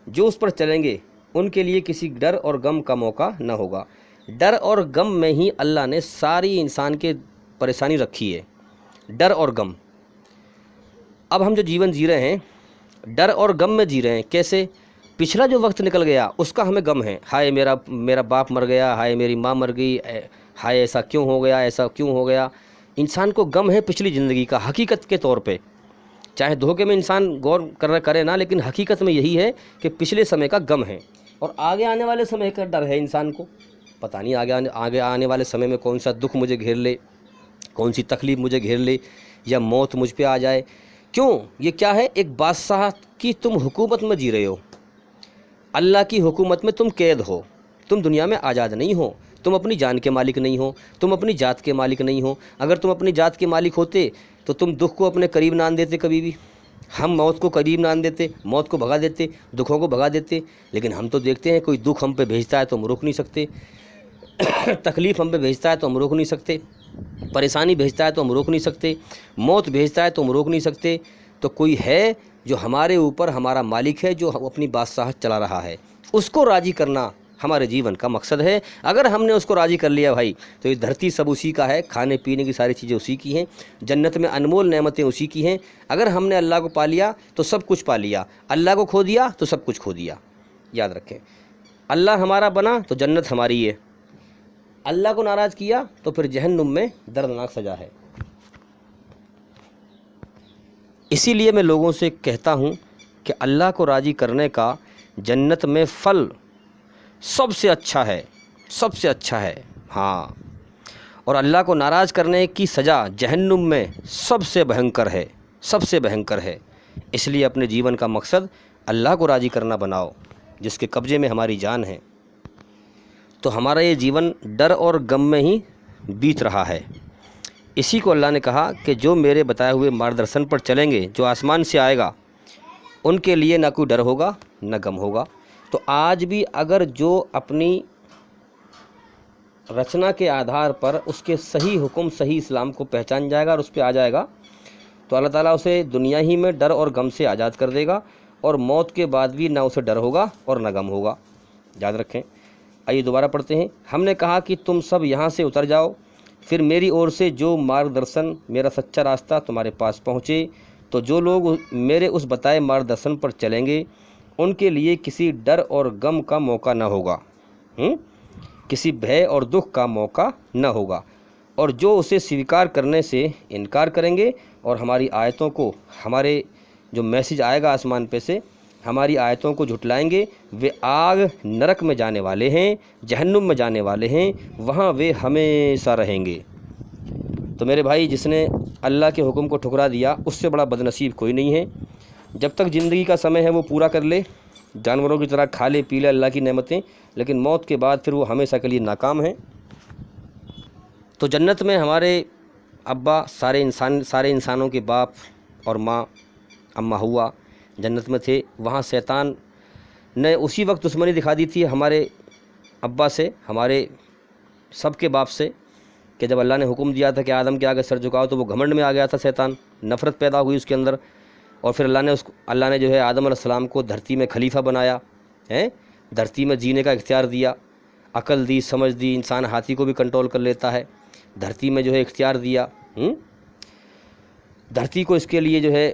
جو اس پر چلیں گے ان کے لیے کسی ڈر اور غم کا موقع نہ ہوگا۔ ڈر اور غم میں ہی اللہ نے ساری انسان کے پریشانی رکھی ہے، ڈر اور غم۔ اب ہم جو جیون جی رہے ہیں ڈر اور غم میں جی رہے ہیں۔ کیسے؟ پچھلا جو وقت نکل گیا اس کا ہمیں غم ہے، ہائے میرا باپ مر گیا، ہائے میری ماں مر گئی، ہائے ایسا کیوں ہو گیا، ایسا کیوں ہو گیا۔ انسان کو غم ہے پچھلی زندگی کا، حقیقت کے طور پہ، چاہے دھوکے میں انسان غور کرے نہ، لیکن حقیقت میں یہی ہے کہ پچھلے سمے کا غم ہے، اور آگے آنے والے سمے کا ڈر ہے انسان کو۔ پتہ نہیں آگے آنے والے سمے میں کون سا دکھ مجھے گھیر لے، کون سی تکلیف مجھے گھیر لے، یا موت مجھ پہ آ جائے۔ کیوں؟ یہ کیا ہے؟ ایک بادشاہ کی تم حکومت میں جی رہے ہو، اللہ کی حکومت میں تم قید ہو، تم دنیا میں آزاد نہیں ہو، تم اپنی جان کے مالک نہیں ہو، تم اپنی ذات کے مالک نہیں ہو۔ اگر تم اپنی ذات کے مالک ہوتے تو تم دکھ کو اپنے قریب نہ آن دیتے کبھی بھی، ہم موت کو قریب نہ آن دیتے، موت کو بھگا دیتے، دکھوں کو بھگا دیتے۔ لیکن ہم تو دیکھتے ہیں کوئی دکھ ہم پہ بھیجتا ہے تو ہم روک نہیں سکتے، تکلیف ہم پہ بھیجتا ہے تو ہم روک نہیں سکتے، پریشانی بھیجتا ہے تو ہم روک نہیں سکتے، موت بھیجتا ہے تو ہم روک نہیں سکتے۔ تو کوئی ہے جو ہمارے اوپر ہمارا مالک ہے، جو اپنی بادشاہت چلا رہا ہے، اس کو راضی کرنا ہمارے جیون کا مقصد ہے۔ اگر ہم نے اس کو راضی کر لیا بھائی تو یہ دھرتی سب اسی کا ہے، کھانے پینے کی ساری چیزیں اسی کی ہیں، جنت میں انمول نعمتیں اسی کی ہیں۔ اگر ہم نے اللہ کو پا لیا تو سب کچھ پا لیا، اللہ کو کھو دیا تو سب کچھ کھو دیا۔ یاد رکھیں، اللہ ہمارا بنا تو جنت ہماری ہے، اللہ کو ناراض کیا تو پھر جہنم میں دردناک سزا ہے۔ اسی لیے میں لوگوں سے کہتا ہوں کہ اللہ کو راضی کرنے کا جنت میں پھل سب سے اچھا ہے، سب سے اچھا ہے، ہاں، اور اللہ کو ناراض کرنے کی سزا جہنم میں سب سے بھینکر ہے، سب سے بھینکر ہے۔ اس لیے اپنے جیون کا مقصد اللہ کو راضی کرنا بناؤ، جس کے قبضے میں ہماری جان ہے۔ تو ہمارا یہ جیون ڈر اور غم میں ہی بیت رہا ہے۔ اسی کو اللہ نے کہا کہ جو میرے بتائے ہوئے مارگدرشن پر چلیں گے، جو آسمان سے آئے گا، ان کے لیے نہ کوئی ڈر ہوگا نہ غم ہوگا۔ تو آج بھی اگر جو اپنی رچنا کے آدھار پر اس کے صحیح حکم، صحیح اسلام کو پہچان جائے گا اور اس پہ آ جائے گا، تو اللہ تعالیٰ اسے دنیا ہی میں ڈر اور غم سے آزاد کر دے گا، اور موت کے بعد بھی نہ اسے ڈر ہوگا اور نہ غم ہوگا۔ یاد رکھیں۔ آئیے دوبارہ پڑھتے ہیں۔ ہم نے کہا کہ تم سب یہاں سے اتر جاؤ، پھر میری اور سے جو مارگدرشن، میرا سچا راستہ تمہارے پاس پہنچے، تو جو لوگ میرے اس بتائے مارگدرشن پر چلیں گے ان کے لیے کسی ڈر اور غم کا موقع نہ ہوگا، کسی بھے اور دکھ کا موقع نہ ہوگا۔ اور جو اسے سویکار کرنے سے انکار کریں گے اور ہماری آیتوں کو، ہمارے جو میسج آئے گا آسمان پہ سے، ہماری آیتوں کو جھٹلائیں گے، وہ آگ نرک میں جانے والے ہیں، جہنم میں جانے والے ہیں، وہاں وہ ہمیشہ رہیں گے۔ تو میرے بھائی، جس نے اللہ کے حکم کو ٹھکرا دیا اس سے بڑا بد نصیب کوئی نہیں ہے۔ جب تک زندگی کا سمے ہے وہ پورا کر لے، جانوروں کی طرح کھا لے پی لے اللہ کی نعمتیں، لیکن موت کے بعد پھر وہ ہمیشہ کے لیے ناکام ہے۔ تو جنت میں ہمارے ابا، سارے انسانوں کے باپ اور ماں، اماں ہوا جنت میں تھے۔ وہاں شیطان نے اسی وقت دشمنی دکھا دی تھی ہمارے ابا سے، ہمارے سب کے باپ سے، کہ جب اللہ نے حکم دیا تھا کہ آدم کے آگے سر جھکاؤ تو وہ گھمنڈ میں آ گیا تھا شیطان، نفرت پیدا ہوئی اس کے اندر، اور پھر اللہ نے جو ہے آدم علیہ السلام کو دھرتی میں خلیفہ بنایا ہے، دھرتی میں جینے کا اختیار دیا، عقل دی، سمجھ دی، انسان ہاتھی کو بھی کنٹرول کر لیتا ہے، دھرتی میں جو ہے اختیار دیا، دھرتی کو اس کے لیے جو ہے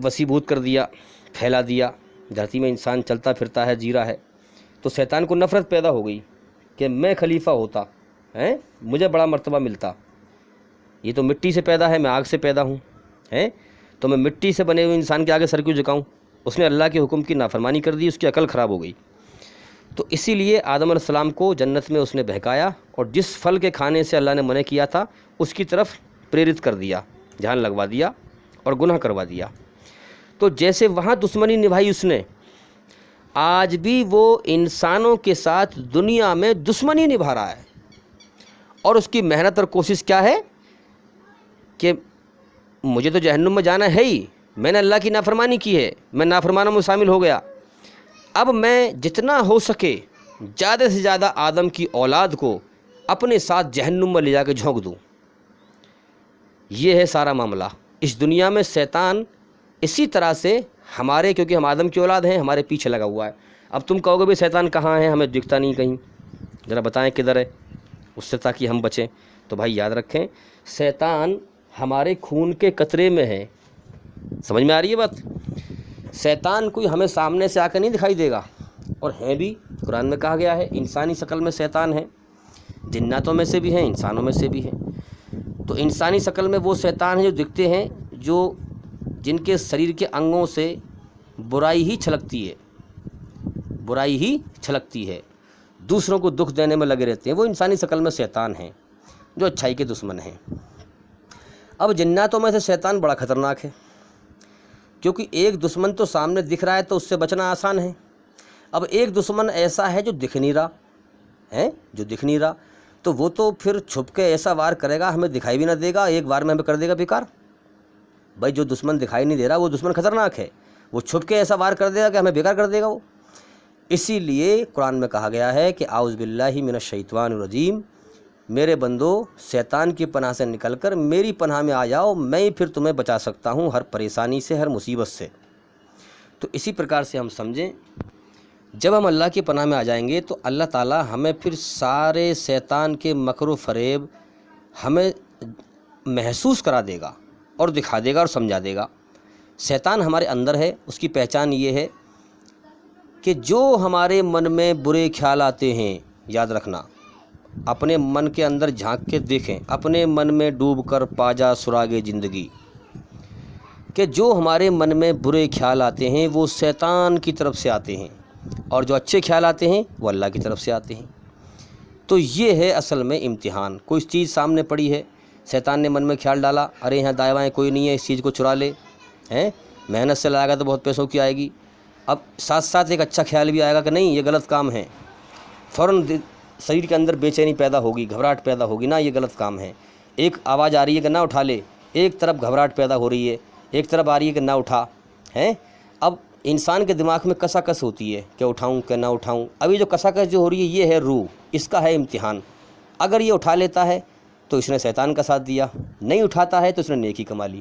وسیع کر دیا، پھیلا دیا، دھرتی میں انسان چلتا پھرتا ہے، جی رہا ہے۔ تو شیطان کو نفرت پیدا ہو گئی کہ میں خلیفہ ہوتا ہے، مجھے بڑا مرتبہ ملتا، یہ تو مٹی سے پیدا ہے، میں آگ سے پیدا ہوں، تو میں مٹی سے بنے ہوئے انسان کے آگے سر کیوں جھکاؤں؟ اس نے اللہ کے حکم کی نافرمانی کر دی، اس کی عقل خراب ہو گئی۔ تو اسی لیے آدم علیہ السلام کو جنت میں اس نے بہکایا، اور جس پھل کے کھانے سے اللہ نے منع کیا تھا اس کی طرف پریرت کر دیا، دھیان لگوا دیا اور گناہ کروا دیا۔ تو جیسے وہاں دشمنی نبھائی اس نے، آج بھی وہ انسانوں کے ساتھ دنیا میں دشمنی نبھا رہا ہے، اور اس کی محنت اور کوشش کیا ہے کہ مجھے تو جہنم میں جانا ہے ہی، میں نے اللہ کی نافرمانی کی ہے، میں نافرمانوں میں شامل ہو گیا، اب میں جتنا ہو سکے زیادہ سے زیادہ آدم کی اولاد کو اپنے ساتھ جہنم میں لے جا کے جھونک دوں۔ یہ ہے سارا معاملہ۔ اس دنیا میں شیطان اسی طرح سے ہمارے، کیونکہ ہم آدم کی اولاد ہیں، ہمارے پیچھے لگا ہوا ہے۔ اب تم کہو گے بھی شیطان کہاں ہے، ہمیں دکھتا نہیں کہیں، ذرا بتائیں کدھر ہے، اس سے تاکہ ہم بچیں۔ تو بھائی یاد رکھیں، شیطان ہمارے خون کے قطرے میں ہے۔ سمجھ میں آ رہی ہے بات؟ شیطان کوئی ہمیں سامنے سے آ کے نہیں دکھائی دے گا، اور ہیں بھی، قرآن میں کہا گیا ہے انسانی شکل میں شیطان ہے، جناتوں میں سے بھی ہیں، انسانوں میں سے بھی ہیں۔ تو انسانی شکل میں وہ شیطان ہیں جو دکھتے ہیں، جن کے شریر کے انگوں سے برائی ہی چھلکتی ہے، برائی ہی چھلکتی ہے، دوسروں کو دکھ دینے میں لگے رہتے ہیں، وہ انسانی شکل میں شیطان ہیں جو اچھائی کے دشمن ہیں۔ اب جناتوں میں سے شیطان بڑا خطرناک ہے، کیونکہ ایک دشمن تو سامنے دکھ رہا ہے تو اس سے بچنا آسان ہے۔ اب ایک دشمن ایسا ہے جو دکھ نہیں رہا ہے، جو دکھ نہیں رہا، تو وہ تو پھر چھپ کے ایسا وار کرے گا، ہمیں دکھائی بھی نہ دے گا، ایک بار میں ہمیں کر دے گا بیکار۔ بھائی جو دشمن دکھائی نہیں دے رہا وہ دشمن خطرناک ہے، وہ چھپ کے ایسا وار کر دے گا کہ ہمیں بیکار کر دے گا وہ۔ اسی لیے قرآن میں کہا گیا ہے کہ اعوذ باللہ من الشیطان الرجیم، میرے بندو شیطان کی پناہ سے نکل کر میری پناہ میں آ جاؤ، میں پھر تمہیں بچا سکتا ہوں ہر پریشانی سے، ہر مصیبت سے۔ تو اسی پرکار سے ہم سمجھیں، جب ہم اللہ کی پناہ میں آ جائیں گے تو اللہ تعالی ہمیں پھر سارے شیطان کے مکر و فریب ہمیں محسوس کرا دے گا اور دکھا دے گا اور سمجھا دے گا۔ شیطان ہمارے اندر ہے، اس کی پہچان یہ ہے کہ جو ہمارے من میں برے خیال آتے ہیں، یاد رکھنا، اپنے من کے اندر جھانک کے دیکھیں، اپنے من میں ڈوب کر پا جا سراغ زندگی، کہ جو ہمارے من میں برے خیال آتے ہیں وہ شیطان کی طرف سے آتے ہیں، اور جو اچھے خیال آتے ہیں وہ اللہ کی طرف سے آتے ہیں۔ تو یہ ہے اصل میں امتحان۔ کوئی چیز سامنے پڑی ہے، شیطان نے من میں خیال ڈالا، ارے یہاں دائیں بائیں کوئی نہیں ہے، اس چیز کو چرا لے، ہیں محنت سے لائے گا تو بہت پیسوں کی آئے گی۔ اب ساتھ ساتھ ایک اچھا خیال بھی آئے گا کہ نہیں یہ غلط کام ہے، فوراً شریر کے اندر بے چینی پیدا ہوگی، گھبراہٹ پیدا ہوگی، نہ یہ غلط کام ہے۔ ایک آواز آ رہی ہے کہ نہ اٹھا لے، ایک طرف گھبراہٹ پیدا ہو رہی ہے، ایک طرف آ رہی ہے کہ نہ اٹھا، ہیں۔ اب انسان کے دماغ میں کسا کس ہوتی ہے کہ اٹھاؤں کہ نہ اٹھاؤں۔ ابھی جو کسا کس جو ہو رہی ہے یہ ہے روح، اس کا ہے امتحان۔ اگر یہ اٹھا لیتا ہے تو اس نے شیطان کا ساتھ دیا، نہیں اٹھاتا ہے تو اس نے نیکی کما لی،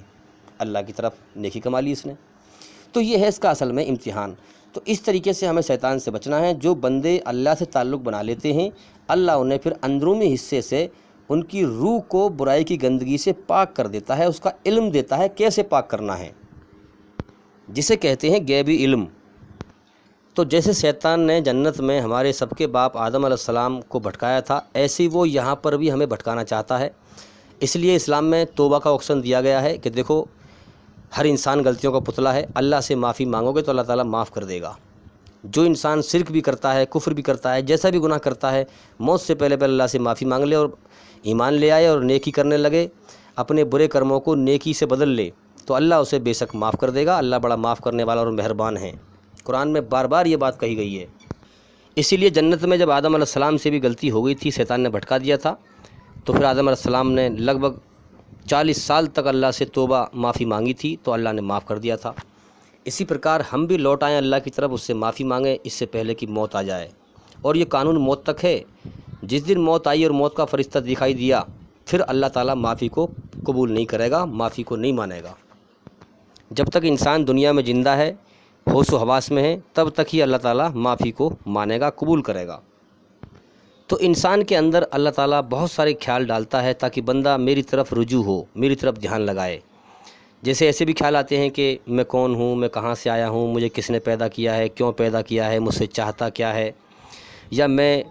اللہ کی طرف نیکی کما لی اس نے۔ تو یہ ہے اس کا اصل میں امتحان۔ تو اس طریقے سے ہمیں شیطان سے بچنا ہے۔ جو بندے اللہ سے تعلق بنا لیتے ہیں، اللہ انہیں پھر اندرونی حصے سے ان کی روح کو برائی کی گندگی سے پاک کر دیتا ہے، اس کا علم دیتا ہے کیسے پاک کرنا ہے، جسے کہتے ہیں غیبی علم۔ تو جیسے شیطان نے جنت میں ہمارے سب کے باپ آدم علیہ السلام کو بھٹکایا تھا، ایسے ہی وہ یہاں پر بھی ہمیں بھٹکانا چاہتا ہے۔ اس لیے اسلام میں توبہ کا آپشن دیا گیا ہے کہ دیکھو ہر انسان غلطیوں کا پتلا ہے، اللہ سے معافی مانگو گے تو اللہ تعالیٰ معاف کر دے گا۔ جو انسان شرک بھی کرتا ہے، کفر بھی کرتا ہے، جیسا بھی گناہ کرتا ہے، موت سے پہلے اللہ سے معافی مانگ لے اور ایمان لے آئے اور نیکی کرنے لگے، اپنے برے کرموں کو نیکی سے بدل لے تو اللہ اسے بے شک معاف کر دے گا۔ اللہ بڑا معاف کرنے والا اور مہربان ہے۔ قرآن میں بار بار یہ بات کہی گئی ہے۔ اسی لیے جنت میں جب آدم علیہ السلام سے بھی غلطی ہو گئی تھی، شیطان نے بھٹکا دیا تھا، تو پھر آدم علیہ السلام نے لگ بھگ 40 سال تک اللہ سے توبہ معافی مانگی تھی تو اللہ نے معاف کر دیا تھا۔ اسی پرکار ہم بھی لوٹ آئیں اللہ کی طرف، اس سے معافی مانگیں اس سے پہلے کہ موت آ جائے۔ اور یہ قانون موت تک ہے، جس دن موت آئی اور موت کا فرشتہ دکھائی دیا پھر اللہ تعالیٰ معافی کو قبول نہیں کرے گا، معافی کو نہیں مانے گا۔ جب تک انسان دنیا میں زندہ ہے، ہوش و حواس میں ہے، تب تک ہی اللہ تعالیٰ معافی کو مانے گا، قبول کرے گا۔ تو انسان کے اندر اللہ تعالیٰ بہت سارے خیال ڈالتا ہے تاکہ بندہ میری طرف رجوع ہو، میری طرف دھیان لگائے۔ جیسے ایسے بھی خیال آتے ہیں کہ میں کون ہوں، میں کہاں سے آیا ہوں، مجھے کس نے پیدا کیا ہے، کیوں پیدا کیا ہے، مجھ سے چاہتا کیا ہے، یا میں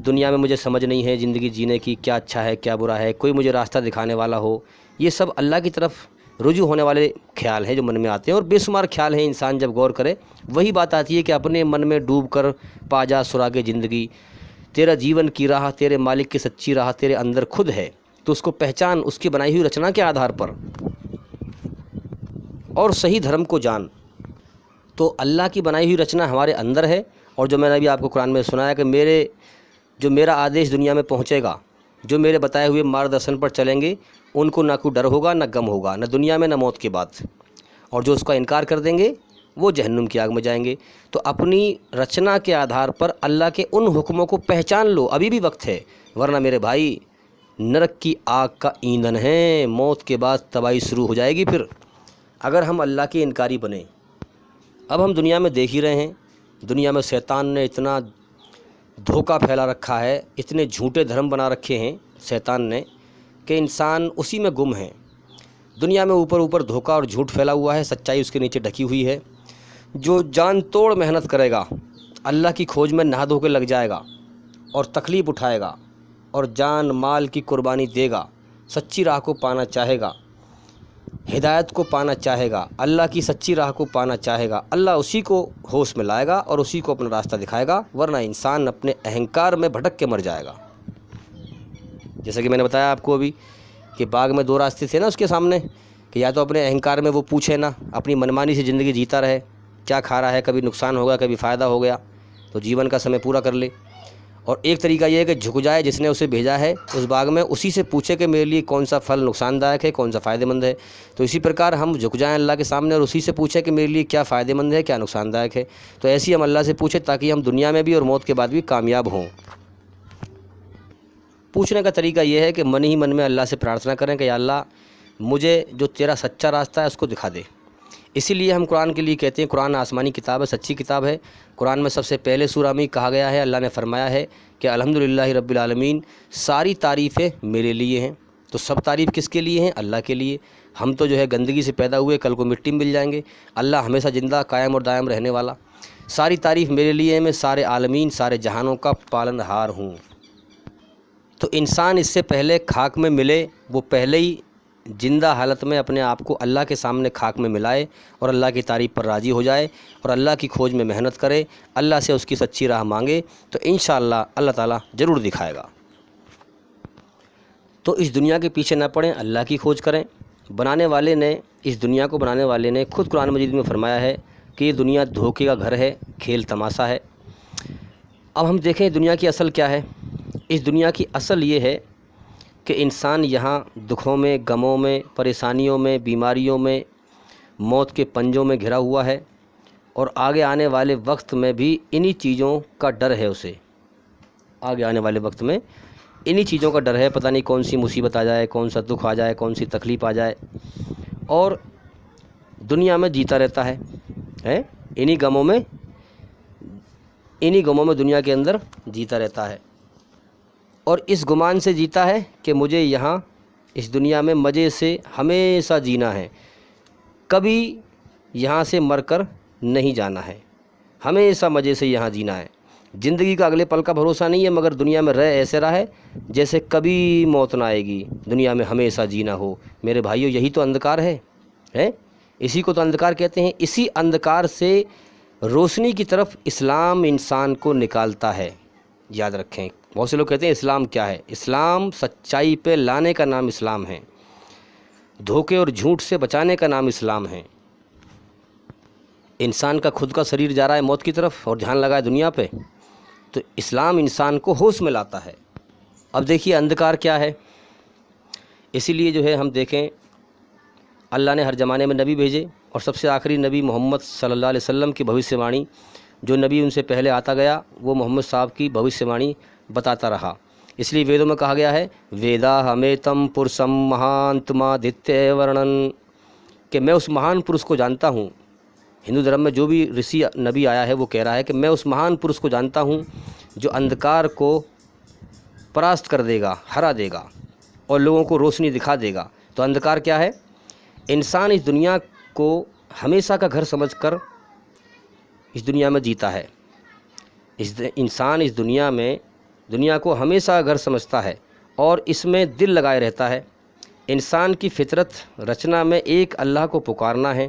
دنیا میں مجھے سمجھ نہیں ہے زندگی جینے کی، کیا اچھا ہے کیا برا ہے، کوئی مجھے راستہ دکھانے والا ہو۔ یہ سب اللہ کی طرف رجوع ہونے والے خیال ہیں جو من میں آتے ہیں، اور بے شمار خیال ہیں۔ انسان جب غور کرے وہی بات آتی ہے کہ اپنے من میں ڈوب کر پا جا سراغ زندگی، تیرا جیون کی راہ تیرے مالک کی سچی راہ تیرے اندر خود ہے، تو اس کو پہچان اس کی بنائی ہوئی رچنا کے آدھار پر، اور صحیح دھرم کو جان۔ تو اللہ کی بنائی ہوئی رچنا ہمارے اندر ہے، اور جو میں نے ابھی آپ کو قرآن میں سنایا کہ جو میرا آدیش دنیا میں پہنچے گا، جو میرے بتائے ہوئے مارگدرشن پر چلیں گے، ان کو نہ کوئی ڈر ہوگا نہ غم ہوگا، نہ دنیا میں نہ موت کے بعد، اور جو اس کا انکار کر دیں گے وہ جہنم کی آگ میں جائیں گے۔ تو اپنی رچنا کے آدھار پر اللہ کے ان حکموں کو پہچان لو، ابھی بھی وقت ہے۔ ورنہ میرے بھائی نرک کی آگ کا ایندھن ہے، موت کے بعد تباہی شروع ہو جائے گی پھر اگر ہم اللہ کے انکاری بنیں۔ اب ہم دنیا میں دیکھ ہی رہے ہیں، دنیا میں شیطان نے اتنا دھوکہ پھیلا رکھا ہے، اتنے جھوٹے دھرم بنا رکھے ہیں شیطان نے کہ انسان اسی میں گم ہے۔ دنیا میں اوپر دھوکہ اور جھوٹ پھیلا ہوا ہے، سچائی اس کے نیچے ڈھکی ہوئی ہے۔ جو جان توڑ محنت کرے گا، اللہ کی کھوج میں نہا دھو کے لگ جائے گا اور تکلیف اٹھائے گا اور جان مال کی قربانی دے گا، سچی راہ کو پانا چاہے گا، ہدایت کو پانا چاہے گا، اللہ کی سچی راہ کو پانا چاہے گا، اللہ اسی کو ہوش میں لائے گا اور اسی کو اپنا راستہ دکھائے گا، ورنہ انسان اپنے اہنکار میں بھٹک کے مر جائے گا۔ جیسا کہ میں نے بتایا آپ کو ابھی کہ باغ میں دو راستے تھے نا اس کے سامنے، کہ یا تو اپنے اہنکار میں وہ پوچھے نا، اپنی منمانی سے زندگی جیتا رہے، کیا کھا رہا ہے، کبھی نقصان ہوگا کبھی فائدہ ہو گیا تو جیون کا سمے پورا کر لے، اور ایک طریقہ یہ ہے کہ جھک جائے جس نے اسے بھیجا ہے اس باغ میں، اسی سے پوچھے کہ میرے لیے کون سا پھل نقصان دائک ہے کون سا فائدہ مند ہے۔ تو اسی پرکار ہم جھک جائیں اللہ کے سامنے اور اسی سے پوچھیں کہ میرے لیے کیا فائدہ مند ہے کیا نقصان دائک ہے، تو ایسی ہم اللہ سے پوچھیں تاکہ ہم دنیا میں بھی اور موت کے بعد بھی کامیاب ہوں۔ پوچھنے کا طریقہ یہ ہے کہ من ہی من میں اللہ سے پرارتھنا کریں کہ یا اللہ مجھے جو تیرا سچا راستہ ہے اس کو دکھا دے۔ اسی لیے ہم قرآن کے لیے کہتے ہیں قرآن آسمانی کتاب ہے، سچی کتاب ہے۔ قرآن میں سب سے پہلے سورہ میں کہا گیا ہے، اللہ نے فرمایا ہے کہ الحمدللہ رب العالمین، ساری تعریفیں میرے لیے ہیں۔ تو سب تعریف کس کے لیے ہیں؟ اللہ کے لیے۔ ہم تو جو ہے گندگی سے پیدا ہوئے، کل کو مٹی میں مل جائیں گے، اللہ ہمیشہ زندہ قائم اور دائم رہنے والا۔ ساری تعریف میرے لیے ہے، میں سارے عالمین سارے جہانوں کا پالن ہار ہوں۔ تو انسان اس سے پہلے خاک میں ملے، وہ پہلے ہی زندہ حالت میں اپنے آپ کو اللہ کے سامنے خاک میں ملائے اور اللہ کی تعریف پر راضی ہو جائے اور اللہ کی کھوج میں محنت کرے، اللہ سے اس کی سچی راہ مانگے، تو انشاءاللہ اللہ تعالیٰ ضرور دکھائے گا۔ تو اس دنیا کے پیچھے نہ پڑیں، اللہ کی کھوج کریں۔ بنانے والے نے، اس دنیا کو بنانے والے نے خود قرآن مجید میں فرمایا ہے کہ یہ دنیا دھوکے کا گھر ہے، کھیل تماشا ہے۔ اب ہم دیکھیں دنیا کی اصل کیا ہے۔ اس دنیا کی اصل یہ ہے کہ انسان یہاں دکھوں میں، غموں میں، پریشانیوں میں، بیماریوں میں، موت کے پنجوں میں گھرا ہوا ہے، اور آگے آنے والے وقت میں بھی انہی چیزوں کا ڈر ہے اسے۔ آگے آنے والے وقت میں انہی چیزوں کا ڈر ہے، پتہ نہیں کون سی مصیبت آ جائے، کون سا دکھ آ جائے، کون سی تکلیف آ جائے، اور دنیا میں جیتا رہتا ہے انہی غموں میں دنیا کے اندر جیتا رہتا ہے، اور اس گمان سے جیتا ہے کہ مجھے یہاں اس دنیا میں مزے سے ہمیشہ جینا ہے، کبھی یہاں سے مر کر نہیں جانا ہے، ہمیشہ مزے سے یہاں جینا ہے۔ زندگی کا اگلے پل کا بھروسہ نہیں ہے، مگر دنیا میں رہ ایسے رہا ہے جیسے کبھی موت نہ آئے گی، دنیا میں ہمیشہ جینا ہو۔ میرے بھائیو، یہی تو اندھکار ہے، اسی کو تو اندھکار کہتے ہیں۔ اسی اندھکار سے روشنی کی طرف اسلام انسان کو نکالتا ہے۔ یاد رکھیں، بہت سے لوگ کہتے ہیں اسلام کیا ہے؟ اسلام سچائی پہ لانے کا نام اسلام ہے، دھوکے اور جھوٹ سے بچانے کا نام اسلام ہے۔ انسان کا خود کا شریر جا رہا ہے موت کی طرف اور دھیان لگا ہے دنیا پہ، تو اسلام انسان کو ہوش میں لاتا ہے۔ اب دیکھیے اندھکار کیا ہے۔ اسی لیے جو ہے ہم دیکھیں اللہ نے ہر زمانے میں نبی بھیجے، اور سب سے آخری نبی محمد صلی اللہ علیہ وسلم کی بھوشیہ وانی، جو نبی ان سے پہلے آتا گیا وہ محمد صاحب کی بھوشیہ وانی بتاتا رہا۔ اس لیے ویدوں میں کہا گیا ہے ویدا ہمیتم پرسم مہانتما دتیہ ورنن، کہ میں اس مہان پرش کو جانتا ہوں۔ ہندو دھرم میں جو بھی رشی نبی آیا ہے وہ کہہ رہا ہے کہ میں اس مہان پرش کو جانتا ہوں جو اندھکار کو پراست کر دے گا، ہرا دے گا اور لوگوں کو روشنی دکھا دے گا۔ تو اندھکار کیا ہے؟ انسان اس دنیا کو ہمیشہ کا گھر سمجھ کر اس دنیا میں جیتا ہے۔ انسان اس دنیا کو ہمیشہ گھر سمجھتا ہے اور اس میں دل لگائے رہتا ہے۔ انسان کی فطرت رچنا میں ایک اللہ کو پکارنا ہے۔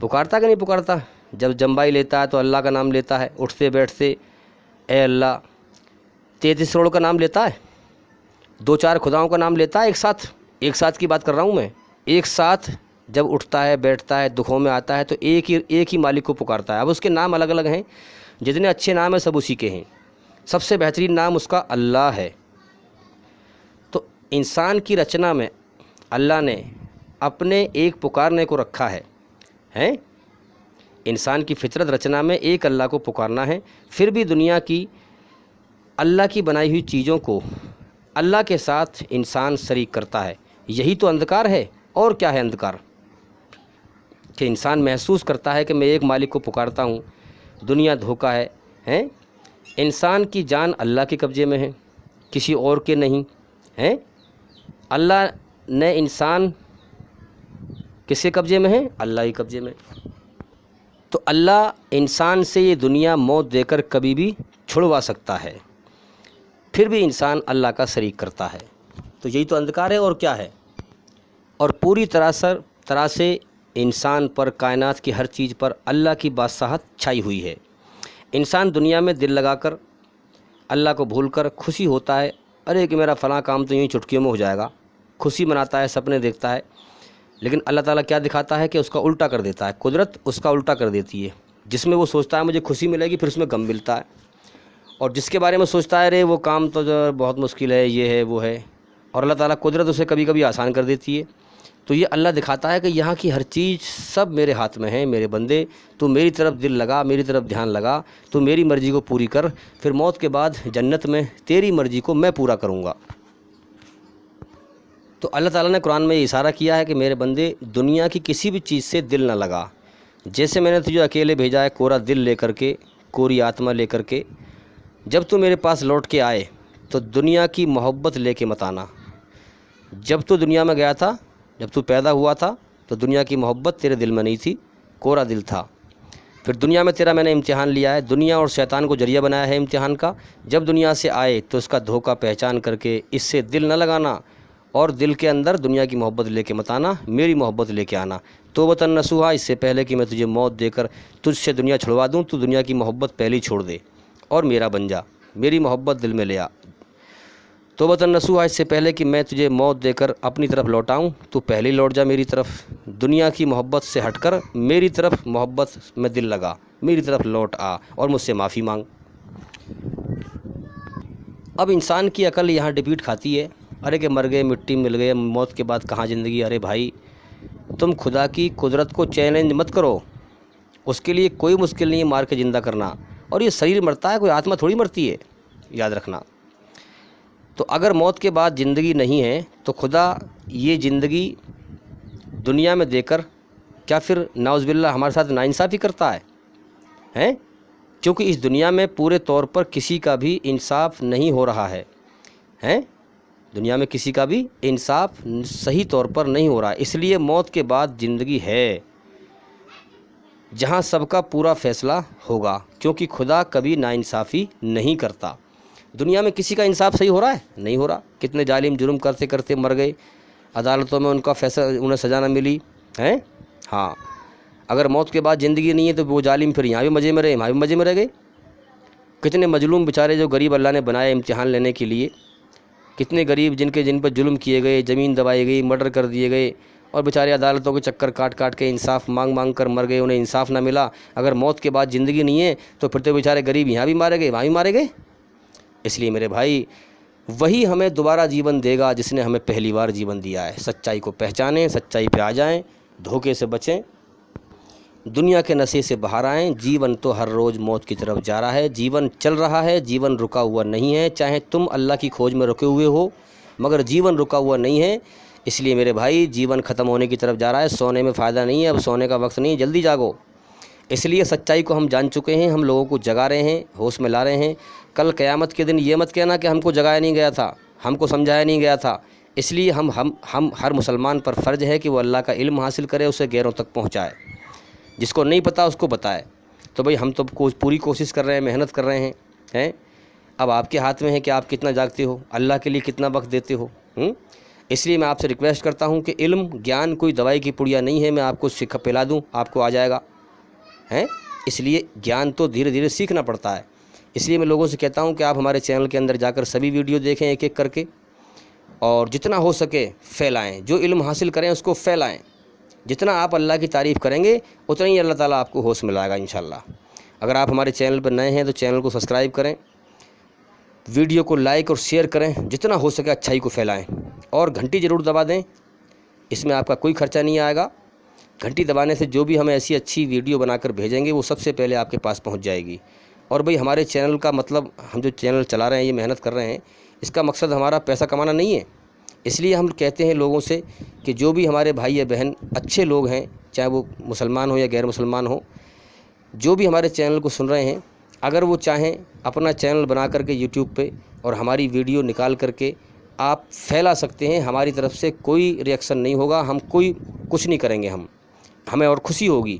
پکارتا کہ نہیں پکارتا؟ جب جمبائی لیتا ہے تو اللہ کا نام لیتا ہے، اٹھتے بیٹھتے اے اللہ، 33 کروڑ کا نام لیتا ہے، 2-4 خداؤں کا نام لیتا ہے ایک ساتھ کی بات کر رہا ہوں میں۔ ایک ساتھ جب اٹھتا ہے بیٹھتا ہے دکھوں میں آتا ہے تو ایک ہی مالک کو پکارتا ہے۔ اب اس کے نام الگ الگ ہیں، جتنے اچھے نام ہیں سب اسی کے ہیں، سب سے بہترین نام اس کا اللہ ہے۔ تو انسان کی رچنا میں اللہ نے اپنے ایک پکارنے کو رکھا ہے، انسان کی فطرت رچنا میں ایک اللہ کو پکارنا ہے۔ پھر بھی دنیا کی اللہ کی بنائی ہوئی چیزوں کو اللہ کے ساتھ انسان شریک کرتا ہے، یہی تو اندھکار ہے۔ اور کیا ہے اندھکار؟ کہ انسان محسوس کرتا ہے کہ میں ایک مالک کو پکارتا ہوں، دنیا دھوکہ ہے۔ انسان کی جان اللہ کے قبضے میں ہے، کسی اور کے نہیں ہے۔ اللہ نے انسان کس کے قبضے میں ہے؟ اللہ کے قبضے میں۔ تو اللہ انسان سے یہ دنیا موت دے کر کبھی بھی چھڑوا سکتا ہے، پھر بھی انسان اللہ کا شریک کرتا ہے۔ تو یہی تو اندھکار ہے، اور کیا ہے؟ اور پوری طرح سے انسان پر، کائنات کی ہر چیز پر اللہ کی بادشاہت چھائی ہوئی ہے۔ انسان دنیا میں دل لگا کر اللہ کو بھول کر خوشی ہوتا ہے، ارے کہ میرا فلاں کام تو یوں چٹکیوں میں ہو جائے گا، خوشی مناتا ہے، سپنے دیکھتا ہے، لیکن اللہ تعالیٰ کیا دکھاتا ہے کہ اس کا الٹا کر دیتا ہے۔ قدرت اس کا الٹا کر دیتی ہے، جس میں وہ سوچتا ہے مجھے خوشی ملے گی، پھر اس میں غم ملتا ہے، اور جس کے بارے میں سوچتا ہے ارے وہ کام تو بہت مشکل ہے، یہ ہے وہ ہے، اور اللہ تعالیٰ قدرت اسے کبھی کبھی آسان کر دیتی ہے۔ تو یہ اللہ دکھاتا ہے کہ یہاں کی ہر چیز سب میرے ہاتھ میں ہے، میرے بندے تو میری طرف دل لگا، میری طرف دھیان لگا، تو میری مرضی کو پوری کر، پھر موت کے بعد جنت میں تیری مرضی کو میں پورا کروں گا۔ تو اللہ تعالیٰ نے قرآن میں یہ اشارہ کیا ہے کہ میرے بندے دنیا کی کسی بھی چیز سے دل نہ لگا، جیسے میں نے تجھے اکیلے بھیجا ہے کورا دل لے کر کے، کوری آتما لے کر کے، جب تو میرے پاس لوٹ کے آئے تو دنیا کی محبت لے کے مت آنا۔ جب تو دنیا میں گیا تھا، جب تو پیدا ہوا تھا تو دنیا کی محبت تیرے دل میں نہیں تھی، کورا دل تھا۔ پھر دنیا میں تیرا میں نے امتحان لیا ہے، دنیا اور شیطان کو ذریعہ بنایا ہے امتحان کا۔ جب دنیا سے آئے تو اس کا دھوکہ پہچان کر کے اس سے دل نہ لگانا، اور دل کے اندر دنیا کی محبت لے کے مت آنا، میری محبت لے کے آنا۔ توبۃ نصوحا، اس سے پہلے کہ میں تجھے موت دے کر تجھ سے دنیا چھڑوا دوں، تو دنیا کی محبت پہلے ہی چھوڑ دے اور میرا بن جا، میری محبت دل میں لے آ۔ توبۃ نصوحا، اس سے پہلے کہ میں تجھے موت دے کر اپنی طرف لوٹاؤں، تو پہلے لوٹ جا میری طرف، دنیا کی محبت سے ہٹ کر میری طرف محبت میں دل لگا، میری طرف لوٹ آ اور مجھ سے معافی مانگ۔ اب انسان کی عقل یہاں ڈپیٹ کھاتی ہے، ارے کہ مر گئے، مٹی مل گئے، موت کے بعد کہاں زندگی؟ ارے بھائی تم خدا کی قدرت کو چیلنج مت کرو، اس کے لیے کوئی مشکل نہیں ہے مار کے زندہ کرنا، اور یہ شریر مرتا ہے، کوئی آتما تھوڑی مرتی ہے، یاد رکھنا۔ تو اگر موت کے بعد زندگی نہیں ہے تو خدا یہ زندگی دنیا میں دے کر کیا پھر نعوذ باللہ ہمارے ساتھ ناانصافی کرتا ہے؟ کیونکہ اس دنیا میں پورے طور پر کسی کا بھی انصاف نہیں ہو رہا ہے، دنیا میں کسی کا بھی انصاف صحیح طور پر نہیں ہو رہا ہے، اس لیے موت کے بعد زندگی ہے جہاں سب کا پورا فیصلہ ہوگا، کیونکہ خدا کبھی ناانصافی نہیں کرتا۔ دنیا میں کسی کا انصاف صحیح ہو رہا ہے؟ نہیں ہو رہا۔ کتنے ظالم جرم کرتے کرتے مر گئے، عدالتوں میں ان کا فیصلہ، انہیں سزا نہ ملی ہے۔ ہاں، اگر موت کے بعد زندگی نہیں ہے تو وہ ظالم پھر یہاں بھی مزے میں رہے، وہاں بھی مزے میں رہ گئے۔ کتنے مظلوم بیچارے جو غریب اللہ نے بنائے امتحان لینے کے لیے، کتنے غریب جن پر ظلم کیے گئے، زمین دبائی گئی، مرڈر کر دیے گئے، اور بیچارے عدالتوں کے چکر کاٹ کاٹ کے انصاف مانگ کر مر گئے، انہیں انصاف نہ ملا۔ اگر موت کے بعد زندگی نہیں ہے تو پھر تو بیچارے غریب یہاں بھی مارے گئے، وہاں بھی مارے گئے۔ اس لیے میرے بھائی وہی ہمیں دوبارہ جیون دے گا جس نے ہمیں پہلی بار جیون دیا ہے۔ سچائی کو پہچانیں، سچائی پہ آ جائیں، دھوکے سے بچیں، دنیا کے نشے سے باہر آئیں۔ جیون تو ہر روز موت کی طرف جا رہا ہے، جیون چل رہا ہے، جیون رکا ہوا نہیں ہے، چاہے تم اللہ کی کھوج میں رکے ہوئے ہو مگر جیون رکا ہوا نہیں ہے۔ اس لیے میرے بھائی جیون ختم ہونے کی طرف جا رہا ہے، سونے میں فائدہ نہیں ہے، اب سونے کا وقت نہیں ہے، جلدی جاگو۔ اس لیے سچائی کو ہم جان چکے ہیں، ہم لوگوں کو جگا رہے ہیں، ہوش میں لا رہے ہیں۔ کل قیامت کے دن یہ مت کہنا کہ ہم کو جگایا نہیں گیا تھا، ہم کو سمجھایا نہیں گیا تھا۔ اس لیے ہم ہر مسلمان پر فرض ہے کہ وہ اللہ کا علم حاصل کرے، اسے غیروں تک پہنچائے، جس کو نہیں پتہ اس کو بتائے۔ تو بھئی ہم تو پوری کوشش کر رہے ہیں، محنت کر رہے ہیں۔ اب آپ کے ہاتھ میں ہے کہ آپ کتنا جاگتے ہو، اللہ کے لیے کتنا وقت دیتے ہو۔ اس لیے میں آپ سے ریکویسٹ کرتا ہوں کہ علم گیان کوئی دوائی کی پڑیا نہیں ہے، میں آپ کو پلا دوں آپ کو آ جائے گا۔ اس لیے گیان تو دھیرے دھیرے سیکھنا پڑتا ہے۔ اس لیے میں لوگوں سے کہتا ہوں کہ آپ ہمارے چینل کے اندر جا کر سبھی ویڈیو دیکھیں ایک ایک کر کے، اور جتنا ہو سکے پھیلائیں، جو علم حاصل کریں اس کو پھیلائیں۔ جتنا آپ اللہ کی تعریف کریں گے اتنا ہی اللہ تعالیٰ آپ کو ہوش ملائے گا انشاءاللہ۔ اگر آپ ہمارے چینل پر نئے ہیں تو چینل کو سبسکرائب کریں، ویڈیو کو لائک اور شیئر کریں، جتنا ہو سکے اچھائی کو پھیلائیں، اور گھنٹی ضرور دبا دیں، اس میں آپ کا کوئی خرچہ نہیں آئے گا۔ گھنٹی دبانے سے جو بھی ہمیں ایسی اچھی ویڈیو بنا کر بھیجیں گے وہ سب سے پہلے آپ کے پاس پہنچ جائے گی۔ اور بھئی ہمارے چینل کا مطلب، ہم جو چینل چلا رہے ہیں، یہ محنت کر رہے ہیں، اس کا مقصد ہمارا پیسہ کمانا نہیں ہے۔ اس لیے ہم کہتے ہیں لوگوں سے کہ جو بھی ہمارے بھائی یا بہن اچھے لوگ ہیں، چاہے وہ مسلمان ہوں یا غیر مسلمان ہوں، جو بھی ہمارے چینل کو سن رہے ہیں، اگر وہ چاہیں اپنا چینل بنا کر کے یوٹیوب پہ اور ہماری ویڈیو نکال کر کے آپ پھیلا سکتے ہیں۔ ہماری طرف سے کوئی ری ایکشن نہیں ہوگا، ہم کچھ نہیں کریں گے، ہمیں اور خوشی ہوگی۔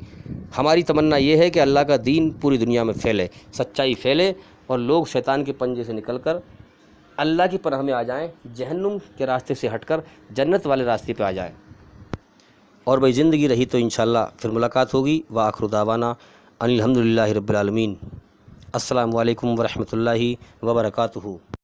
ہماری تمنا یہ ہے کہ اللہ کا دین پوری دنیا میں پھیلے، سچائی پھیلے، اور لوگ شیطان کے پنجے سے نکل کر اللہ کی پناہ میں آ جائیں، جہنم کے راستے سے ہٹ کر جنت والے راستے پہ آ جائیں۔ اور بھئی زندگی رہی تو انشاءاللہ پھر ملاقات ہوگی۔ وآخر دعوانا ان الحمدللہ رب العالمین۔ السلام علیکم ورحمۃ اللہ وبرکاتہ۔